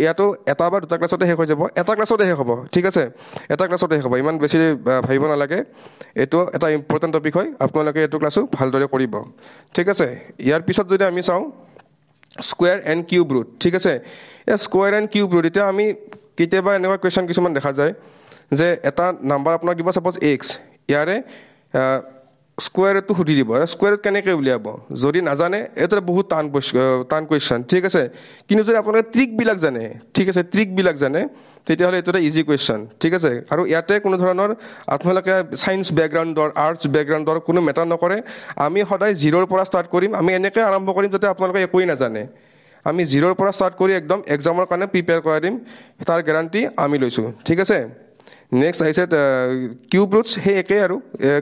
[SPEAKER 2] ইয়াতো এটা বা দুটা ক্লাছতে শেষ হৈ যাব, এটা ক্লাছতে শেষ হ'ব, ঠিক আছে, এটা ক্লাছতে শেষ হ'ব, ইমান বেছি ভাবিব নালাগে। এইটো এটা ইম্পৰ্টেণ্ট টপিক হয়, আপোনালোকে এইটো ক্লাছো ভালদৰে কৰিব, ঠিক আছে। ইয়াৰ পিছত যদি আমি চাওঁ স্কুৱেৰ এণ্ড কিউব ৰুট, ঠিক আছে। এই স্কুৱেৰ এণ্ড কিউব ৰুট, এতিয়া আমি কেতিয়াবা এনেকুৱা কুৱেশ্যন কিছুমান দেখা যায় যে এটা নাম্বাৰ আপোনাক দিব, ছাপ'জ x, ইয়াৰে স্কুৱেৰ ৰুটটো সুধি দিব, স্কুৱেৰ ৰুট কেনেকৈ উলিয়াব, যদি নাজানে এইটো বহুত টান কুৱেশ্যন, ঠিক আছে। কিন্তু যদি আপোনালোকে ট্ৰিকবিলাক জানে, ঠিক আছে, ট্ৰিকবিলাক জানে, তেতিয়াহ'লে এইটো এটা ইজি কুৱেশ্যন, ঠিক আছে। আৰু ইয়াতে কোনো ধৰণৰ আপোনালোকে ছায়েন্স বেকগ্ৰাউণ্ডৰ, আৰ্টছ বেকগ্ৰাউণ্ডৰ কোনো মেটাৰ নকৰে। আমি সদায় 0ৰ পৰা ষ্টাৰ্ট কৰিম, আমি এনেকৈ আৰম্ভ কৰিম যাতে আপোনালোকে একোৱেই নাজানে। আমি 0ৰ পৰা ষ্টাৰ্ট কৰি একদম এক্সামৰ কাৰণে প্ৰিপেয়াৰ কৰাই দিম, তাৰ গেৰাণ্টি আমি লৈছোঁ, ঠিক আছে। নেক্সট আহিছে কিউব ৰুটছ, সেই একেই আৰু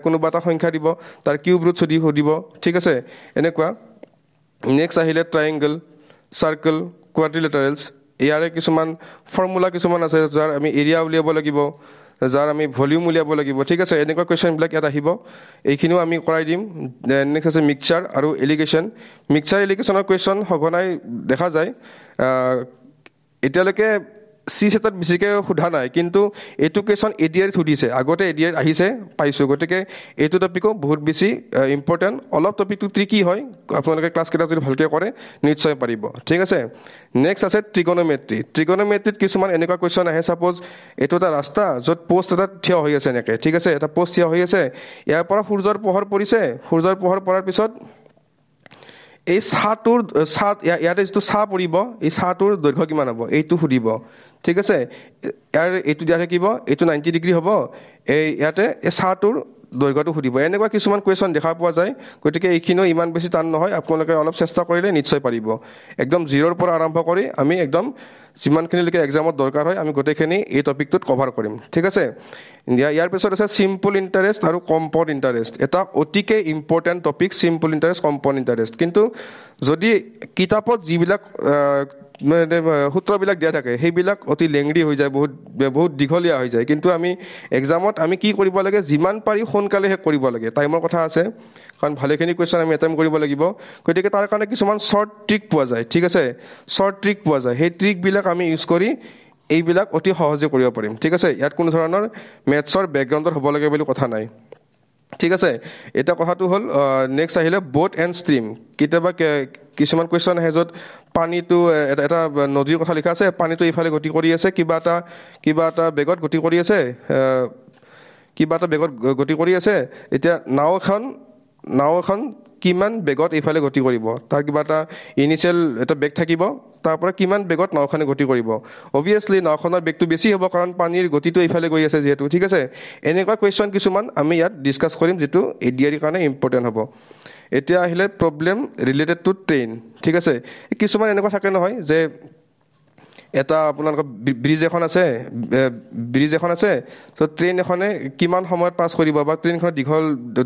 [SPEAKER 2] কোনোবা এটা সংখ্যা দিব, তাৰ কিউব ৰুটছ সুধিব, ঠিক আছে, এনেকুৱা। নেক্সট আহিলে ট্ৰায়েংগল, চাৰ্কল, কোৱাড্ৰিলেটাৰেলছ। ইয়াৰে কিছুমান ফৰ্মুলা কিছুমান আছে, যাৰ আমি এৰিয়া উলিয়াব লাগিব, যাৰ আমি ভলিউম উলিয়াব লাগিব, ঠিক আছে। এনেকুৱা কুৱেশ্যনবিলাক ইয়াত আহিব, এইখিনিও আমি কৰাই দিম। নেক্সট আছে মিক্সচাৰ আৰু এলিগেশ্যন। মিক্সচাৰ এলিগেশ্যনৰ কুৱেশ্যন সঘনাই দেখা যায়, এতিয়ালৈকে CSETত বেছিকৈ সোধা নাই, কিন্তু এইটো কুৱেশ্যন এডিআৰিত সুধিছে, আগতে এডিআৰিত আহিছে পাইছোঁ। গতিকে এইটো টপিকো বহুত বেছি ইম্পৰ্টেণ্ট। অলপ টপিকটো ট্ৰিকি হয়, আপোনালোকে ক্লাছকেইটা যদি ভালকৈ কৰে নিশ্চয় পাৰিব, ঠিক আছে। নেক্সট আছে ট্ৰিগন'মেট্ৰি। ট্ৰিগন'মেট্ৰিত কিছুমান এনেকুৱা কুৱেশ্যন আহে, ছাপ'জ এইটো এটা ৰাস্তা য'ত পষ্ট এটা থিয় হৈ আছে এনেকৈ, ঠিক আছে, এটা পষ্ট থিয় হৈ আছে, ইয়াৰ পৰা সূৰ্যৰ পোহৰ পৰিছে, সূৰ্যৰ পোহৰ পৰাৰ পিছত এই ছাঁটোৰ ইয়াতে যিটো ছাঁ পৰিব, এই ছাঁটোৰ দৈৰ্ঘ্য কিমান হ'ব এইটো সুধিব, ঠিক আছে। ইয়াৰ এইটো দিয়া থাকিব, এইটো 90 ডিগ্ৰী হ'ব, ইয়াতে এই ছাঁটোৰ দৈৰ্ঘ্যটো সুধিব। এনেকুৱা কিছুমান কুৱেশ্যন দেখা পোৱা যায়। গতিকে এইখিনিও ইমান বেছি টান নহয়, আপোনালোকে অলপ চেষ্টা কৰিলে নিশ্চয় পাৰিব। একদম 0ৰ পৰা আৰম্ভ কৰি আমি একদম যিমানখিনিলৈকে এক্সামত দৰকাৰ হয় আমি গোটেইখিনি এই টপিকটোত কভাৰ কৰিম, ঠিক আছে। ইয়াৰ পিছত আছে চিম্পল ইণ্টাৰেষ্ট আৰু কম্পাউণ্ড ইণ্টাৰেষ্ট। এটা অতিকৈ important topic simple interest, compound interest. কিন্তু যদি কিতাপত যিবিলাক সূত্ৰবিলাক দিয়া থাকে সেইবিলাক অতি লেংৰি হৈ যায়, বহুত দীঘলীয়া হৈ যায়। কিন্তু আমি এক্সামত আমি কি কৰিব লাগে, যিমান পাৰি সোনকালে শেষ কৰিব লাগে, টাইমৰ কথা আছে, কাৰণ ভালেখিনি কুৱেশ্যন আমি এটেম্প কৰিব লাগিব। গতিকে তাৰ কাৰণে কিছুমান শ্বৰ্ট ট্ৰিক পোৱা যায়, ঠিক আছে, শ্বৰ্ট ট্ৰিক পোৱা যায়। সেই ট্ৰিকবিলাক আমি ইউজ কৰি এইবিলাক অতি সহজে কৰিব পাৰিম, ঠিক আছে। ইয়াত কোনো ধৰণৰ মেথছৰ বেকগ্ৰাউণ্ডৰ হ'ব লাগে বুলি কথা নাই, ঠিক আছে। এটা কথাটো হ'ল নেক্সট আহিলে বোট এণ্ড ষ্ট্ৰীম। কেতিয়াবা কিছুমান কুৱেশ্যন আহে য'ত পানীটো এটা নদীৰ কথা লিখা আছে, পানীটো ইফালে গতি কৰি আছে, কিবা এটা বেগত গতি কৰি আছে, কিবা এটা বেগত গতি কৰি আছে এতিয়া নাও এখন কিমান বেগত এইফালে গতি কৰিব তাৰ কিবা এটা ইনিচিয়েল এটা বেগ থাকিব তাৰ পৰা কিমান বেগত নাওখনে গতি কৰিব অবভিয়াছলি নাওখনৰ বেগটো বেছি হ'ব কাৰণ পানীৰ গতিটো এইফালে গৈ আছে যিহেতু ঠিক আছে এনেকুৱা কুৱেশ্যন কিছুমান আমি ইয়াত ডিছকাছ কৰিম যিটো এডিআৰিৰ কাৰণে ইম্পৰ্টেণ্ট হ'ব এতিয়া আহিলে প্ৰব্লেম ৰিলেটেড টু ট্ৰেইন ঠিক আছে কিছুমান এনেকুৱা থাকে নহয় যে এটা আপোনালোকৰ ব্ৰিজ এখন আছে তো ট্ৰেইন এখনে কিমান সময়ত পাছ কৰিব বা ট্ৰেইনখনৰ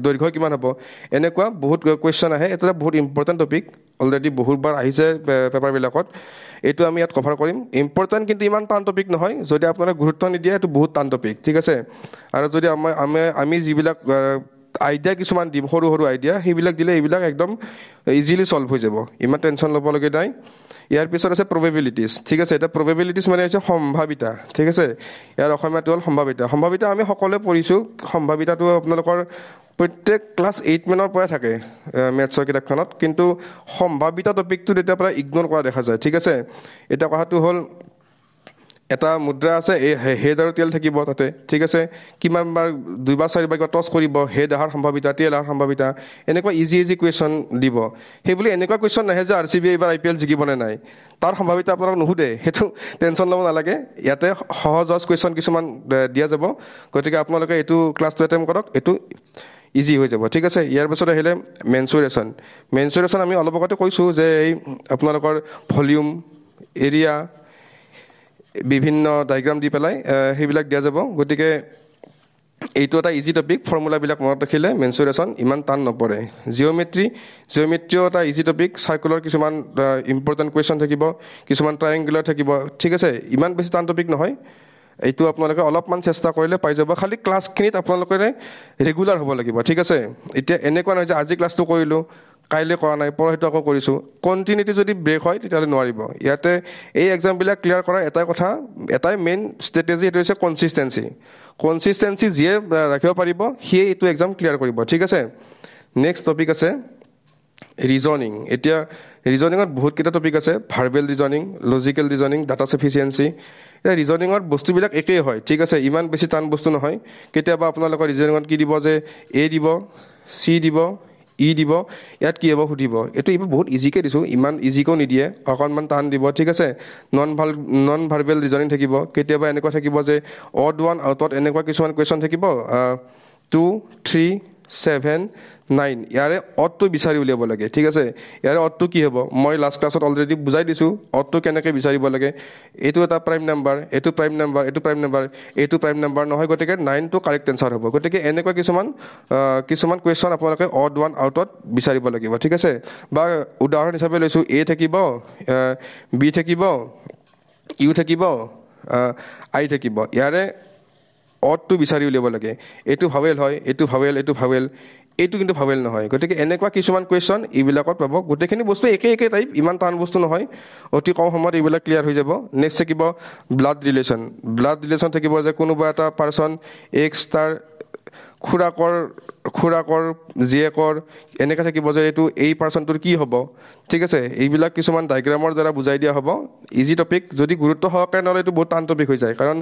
[SPEAKER 2] দৈৰ্ঘ্য কিমান হ'ব এনেকুৱা বহুত কুৱেশ্যন আহে এটা বহুত ইম্পৰ্টেণ্ট টপিক অলৰেডি বহুতবাৰ আহিছে পেপাৰবিলাকত এইটো আমি ইয়াত কভাৰ কৰিম ইম্পৰ্টেণ্ট কিন্তু ইমান টান টপিক নহয় যদি আপোনালোকে গুৰুত্ব নিদিয়ে এইটো বহুত টান টপিক ঠিক আছে আৰু যদি আমি যিবিলাক আইডিয়া কিছুমান দিম সৰু আইডিয়া সেইবিলাক দিলে এইবিলাক একদম ইজিলি সলভ হৈ যাব ইমান টেনশ্যন ল'বলগীয়া নাই ইয়াৰ পিছত আছে প্ৰবেবিলিটিজ ঠিক আছে এটা প্ৰবেবিলিটিজ মানে হৈছে সম্ভাৱিতা ঠিক আছে ইয়াৰ অসমীয়াটো হ'ল সম্ভাৱিতা আমি সকলোৱে পঢ়িছোঁ সম্ভাৱিতাটো আপোনালোকৰ প্ৰত্যেক ক্লাছ 8 মানৰ পৰা থাকে মেথছৰ কিতাপখনত কিন্তু সম্ভাৱিতা টপিকটো তেতিয়াৰ পৰা ইগনোৰ কৰা দেখা যায় ঠিক আছে এটা কথাটো হ'ল এটা মুদ্ৰা আছে এই হেড আৰু টেল থাকিব তাতে ঠিক আছে কিমানবাৰ 2 বা 4 বাৰ টছ কৰিব হেড অহাৰ সম্ভাৱিতা টেল অহাৰ সম্ভাৱিতা এনেকুৱা ইজি কুৱেশ্যন দিব সেইবুলি এনেকুৱা কুৱেশ্যন নাহে যে RCB এইবাৰ IPL জিকিব নে নাই তাৰ সম্ভাৱিতা আপোনালোক নুসুধে সেইটো টেনশ্যন ল'ব নালাগে ইয়াতে সহজ কুৱেশ্যন কিছুমান দিয়া যাব গতিকে আপোনালোকে এইটো ক্লাছটো এটেম্প কৰক এইটো ইজি হৈ যাব ঠিক আছে ইয়াৰ পিছত আহিলে মেনচুৰেশ্যন আমি অলপ আগতে কৈছোঁ যে এই আপোনালোকৰ ভলিউম এৰিয়া বিভিন্ন ডায়াগ্ৰাম দি পেলাই সেইবিলাক দিয়া যাব গতিকে এইটো এটা ইজি টপিক ফৰ্মুলাবিলাক মনত ৰাখিলে মেনচুৰেশ্যন ইমান টান নপৰে জিঅ'মেট্ৰিও এটা ইজি টপিক চাৰ্কুলাৰ কিছুমান ইম্পৰ্টেণ্ট কুৱেশ্যন থাকিব কিছুমান ট্ৰায়েংগুলাৰ থাকিব ঠিক আছে ইমান বেছি টান টপিক নহয় এইটো আপোনালোকে অলপমান চেষ্টা কৰিলে পাই যাব খালি ক্লাছখিনিত আপোনালোকে ৰেগুলাৰ হ'ব লাগিব ঠিক আছে এতিয়া এনেকুৱা নহয় যে আজি ক্লাছটো কৰিলোঁ কাইলৈ কৰা নাই পৰহিটো আকৌ কৰিছোঁ কণ্টিনিউটি যদি ব্ৰেক হয় তেতিয়াহ'লে নোৱাৰিব ইয়াতে এই এক্সামবিলাক ক্লিয়াৰ কৰাৰ এটাই মেইন ষ্ট্ৰেটেজি এইটো হৈছে কনচিষ্টেঞ্চি যিয়ে ৰাখিব পাৰিব সিয়ে এইটো এক্সাম ক্লিয়াৰ কৰিব ঠিক আছে নেক্সট টপিক আছে ৰিজনিং এতিয়া ৰিজনিঙত বহুতকেইটা টপিক আছে verbal reasoning logical reasoning data sufficiency এতিয়া ৰিজনিঙত বস্তুবিলাক একেই হয় ঠিক আছে ইমান বেছি টান বস্তু নহয় কেতিয়াবা আপোনালোকৰ ৰিজনিঙত কি দিব যে A দিব C দিব E দিব ইয়াত কি হ'ব সুধিব এইটো বহুত ইজিকৈ দিছোঁ ইমান ইজিকৈও নিদিয়ে অকণমান টান দিব ঠিক আছে নন ভাৰ্বেল ৰিজনিং থাকিব কেতিয়াবা এনেকুৱা থাকিব যে অড ওৱান আউটত এনেকুৱা কিছুমান কুৱেশ্যন থাকিব 2 3 7 9 ইয়াৰে অডটো বিচাৰি উলিয়াব লাগে ঠিক আছে ইয়াৰে অডটো কি হ'ব মই লাষ্ট ক্লাছত অলৰেডি বুজাই দিছোঁ অডটো কেনেকৈ বিচাৰিব লাগে এইটো এটা প্ৰাইম নাম্বাৰ এইটো প্ৰাইম নাম্বাৰ নহয় গতিকে 9টো কাৰেক্ট এনচাৰ হ'ব গতিকে এনেকুৱা কিছুমান কুৱেশ্যন আপোনালোকে অড ওৱান আউটত বিচাৰিব লাগিব ঠিক আছে বা উদাহৰণ হিচাপে লৈছোঁ A থাকিব B থাকিব U থাকিব I থাকিব ইয়াৰে অডটো বিচাৰি উলিয়াব লাগে এইটো ভাৱেল হয় এইটো ভাৱেল এইটো কিন্তু ভাৱেল নহয় গতিকে এনেকুৱা কিছুমান কুৱেশ্যন এইবিলাকত পাব গোটেইখিনি বস্তু একে টাইপ ইমান টান বস্তু নহয় অতি কম সময়ত এইবিলাক ক্লিয়াৰ হৈ যাব নেক্সট থাকিব ব্লাড ৰিলেশ্যন থাকিব যে কোনোবা এটা পাৰ্চন X তাৰ খুৰাকৰ জীয়েকৰ এনেকৈ থাকিব যে এইটো এই পাৰ্চনটোৰ কি হ'ব ঠিক আছে এইবিলাক কিছুমান ডায়গ্ৰামৰ দ্বাৰা বুজাই দিয়া হ'ব ইজি টপিক যদি গুৰুত্ব সহকাৰে নলয় এইটো বহুত টান টপিক হৈ যায় কাৰণ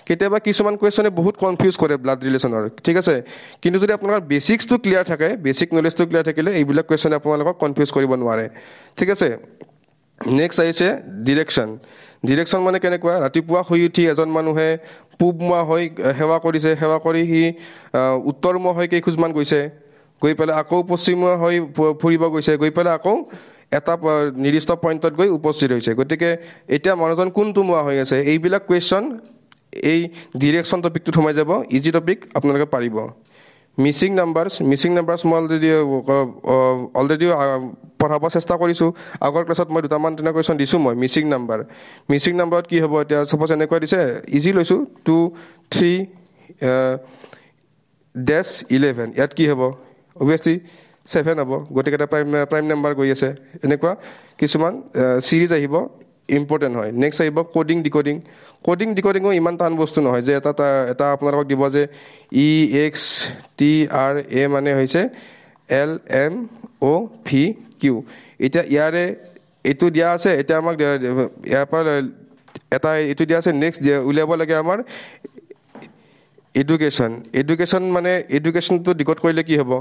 [SPEAKER 2] কেতিয়াবা কিছুমান কুৱেশ্যনে বহুত কনফিউজ কৰে ব্লাড ৰিলেশ্যনৰ ঠিক আছে কিন্তু যদি আপোনালোকৰ বেচিক্সটো ক্লিয়াৰ থাকে বেচিক নলেজটো ক্লিয়াৰ থাকিলে এইবিলাক কুৱেশ্যনে আপোনালোকক কনফিউজ কৰিব নোৱাৰে ঠিক আছে নেক্সট আহিছে ডিৰেকশ্যন মানে কেনেকুৱা ৰাতিপুৱা শুই উঠি এজন মানুহে পূবমুৱা হৈ সেৱা কৰি সি উত্তৰমুৱা হৈ কেইখোজমান গৈছে গৈ পেলাই আকৌ পশ্চিমমুৱা হৈ ফুৰিব গৈছে গৈ পেলাই আকৌ এটা নিৰ্দিষ্ট পইণ্টত গৈ উপস্থিত হৈছে গতিকে এতিয়া মানুহজন কোনটো মুৱা হৈ আছে এইবিলাক কুৱেশ্যন এই ডিৰেকশ্যন টপিকটোত সোমাই যাব ইজি টপিক আপোনালোকে পাৰিব মিচিং নাম্বাৰ্ছ মই অলৰেডি পঢ়াব চেষ্টা কৰিছোঁ আগৰ ক্লাছত মই দুটামান তেনেকুৱা কুৱেশ্যন দিছোঁ মই মিচিং নাম্বাৰত কি হ'ব এতিয়া চাপ'জ এনেকুৱা দিছে ইজি লৈছোঁ 2 3 -11 ইয়াত কি হ'ব অভিয়াছলি 7 হ'ব গতিকে এটা প্ৰাইম নাম্বাৰ গৈ আছে এনেকুৱা কিছুমান ছিৰিজ আহিব ইম্পৰ্টেণ্ট হয় নেক্সট আহিব ডিকোডিঙো ইমান টান বস্তু নহয় যে এটা আপোনালোকক দিব যে EXTRA মানে হৈছে LMOVQ এতিয়া ইয়াৰে এইটো দিয়া আছে এতিয়া আমাক ইয়াৰ পৰা এটা এইটো দিয়া আছে নেক্সট উলিয়াব লাগে আমাৰ এডুকেশ্যন মানে এডুকেশ্যনটো ডিক'ড কৰিলে কি হ'ব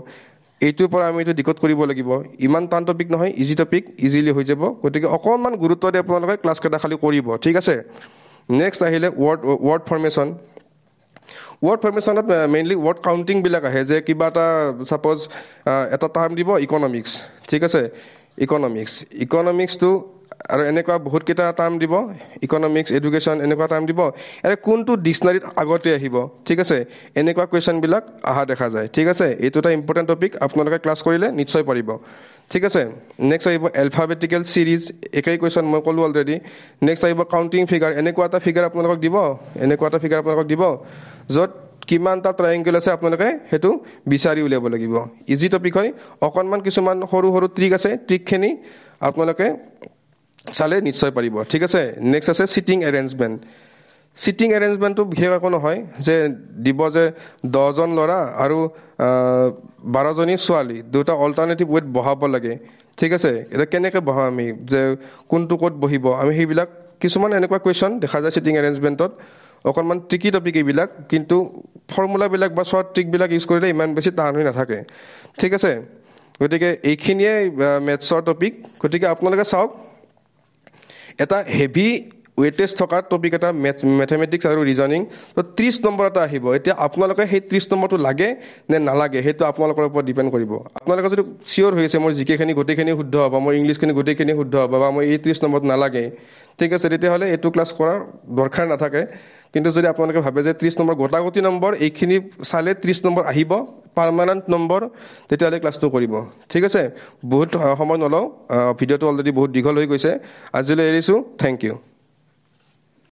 [SPEAKER 2] এইটোৰ পৰা আমি এইটো ডিক'ড কৰিব লাগিব ইমান টান টপিক নহয় ইজি টপিক ইজিলি হৈ যাব গতিকে অকণমান গুৰুত্ব দি আপোনালোকে ক্লাছকেইটা খালি কৰিব ঠিক আছে নেক্সট আহিলে ৱৰ্ড ফৰ্মেশ্যন ৱৰ্ড ফৰ্মেশ্যনত মেইনলি ৱৰ্ড কাউণ্টিংবিলাক আহে যে কিবা এটা ছাপ'জ এটা টাৰ্ম দিব ইকনমিক্স ঠিক আছে ইকনমিক্সটো আৰু এনেকুৱা বহুতকেইটা টাৰ্ম দিব ইকনমিক্স এডুকেশ্যন এনেকুৱা টাৰ্ম দিব কোনটো ডিক্সনাৰীত আগতে আহিব ঠিক আছে এনেকুৱা কুৱেশ্যনবিলাক অহা দেখা যায় ঠিক আছে এইটো এটা ইম্পৰ্টেণ্ট টপিক আপোনালোকে ক্লাছ কৰিলে নিশ্চয় পাৰিব ঠিক আছে নেক্সট আহিব এলফাবেটিকেল ছিৰিজ একেই কুৱেশ্যন মই ক'লোঁ অলৰেডি নেক্সট আহিব কাউণ্টিং ফিগাৰ এনেকুৱা এটা ফিগাৰ আপোনালোকক দিব য'ত কিমানটা ট্ৰায়েংগল আছে আপোনালোকে সেইটো বিচাৰি উলিয়াব লাগিব ইজি টপিক হয় অকণমান কিছুমান সৰু সৰু ট্ৰিক আছে ট্ৰিকখিনি আপোনালোকে চালে নিশ্চয় পাৰিব ঠিক আছে নেক্সট আছে চিটিং এৰেঞ্জমেণ্টটো বিশেষ একো নহয় যে দিব যে 10জন ল'ৰা আৰু 12জনী ছোৱালী দুটা অল্টাৰনেটিভ ৱেত বহাব লাগে ঠিক আছে এটা কেনেকৈ বহাম আমি যে কোনটো ক'ত বহিব আমি সেইবিলাক কিছুমান এনেকুৱা কুৱেশ্যন দেখা যায় চিটিং এৰেঞ্জমেণ্টত অকণমান ট্ৰিকি টপিক এইবিলাক কিন্তু ফৰ্মুলাবিলাক বা শ্বৰ্ট ট্ৰিকবিলাক ইউজ কৰিলে ইমান বেছি টান হৈ নাথাকে ঠিক আছে গতিকে এইখিনিয়ে মেথছৰ টপিক গতিকে আপোনালোকে চাওক এটা হেভি ৱেটেজ থকা টপিক এটা মেথমেটিক্স আৰু ৰিজনিং তো 30 নম্বৰ এটা আহিব এতিয়া আপোনালোকে সেই 30 নম্বৰটো লাগে নে নালাগে সেইটো আপোনালোকৰ ওপৰত ডিপেণ্ড কৰিব আপোনালোকে যদি চিয়'ৰ হৈ আছে মোৰ জিকেখিনি গোটেইখিনি শুদ্ধ হ'ব মোৰ ইংলিছখিনি গোটেইখিনি শুদ্ধ হ'ব বা মই এই 30 নম্বৰত নালাগে ঠিক আছে তেতিয়াহ'লে এইটো ক্লাছ কৰাৰ দৰকাৰ নাথাকে কিন্তু যদি আপোনালোকে ভাবে যে 30 নম্বৰ গোটাগুটি নম্বৰ এইখিনি চালে 30 নম্বৰ আহিব পাৰ্মানেণ্ট নম্বৰ তেতিয়াহ'লে ক্লাছটো কৰিব ঠিক আছে বহুত সময় নলওঁ ভিডিঅ'টো অলৰেডি বহুত দীঘল হৈ গৈছে আজিলৈ এৰিছোঁ থেংক ইউ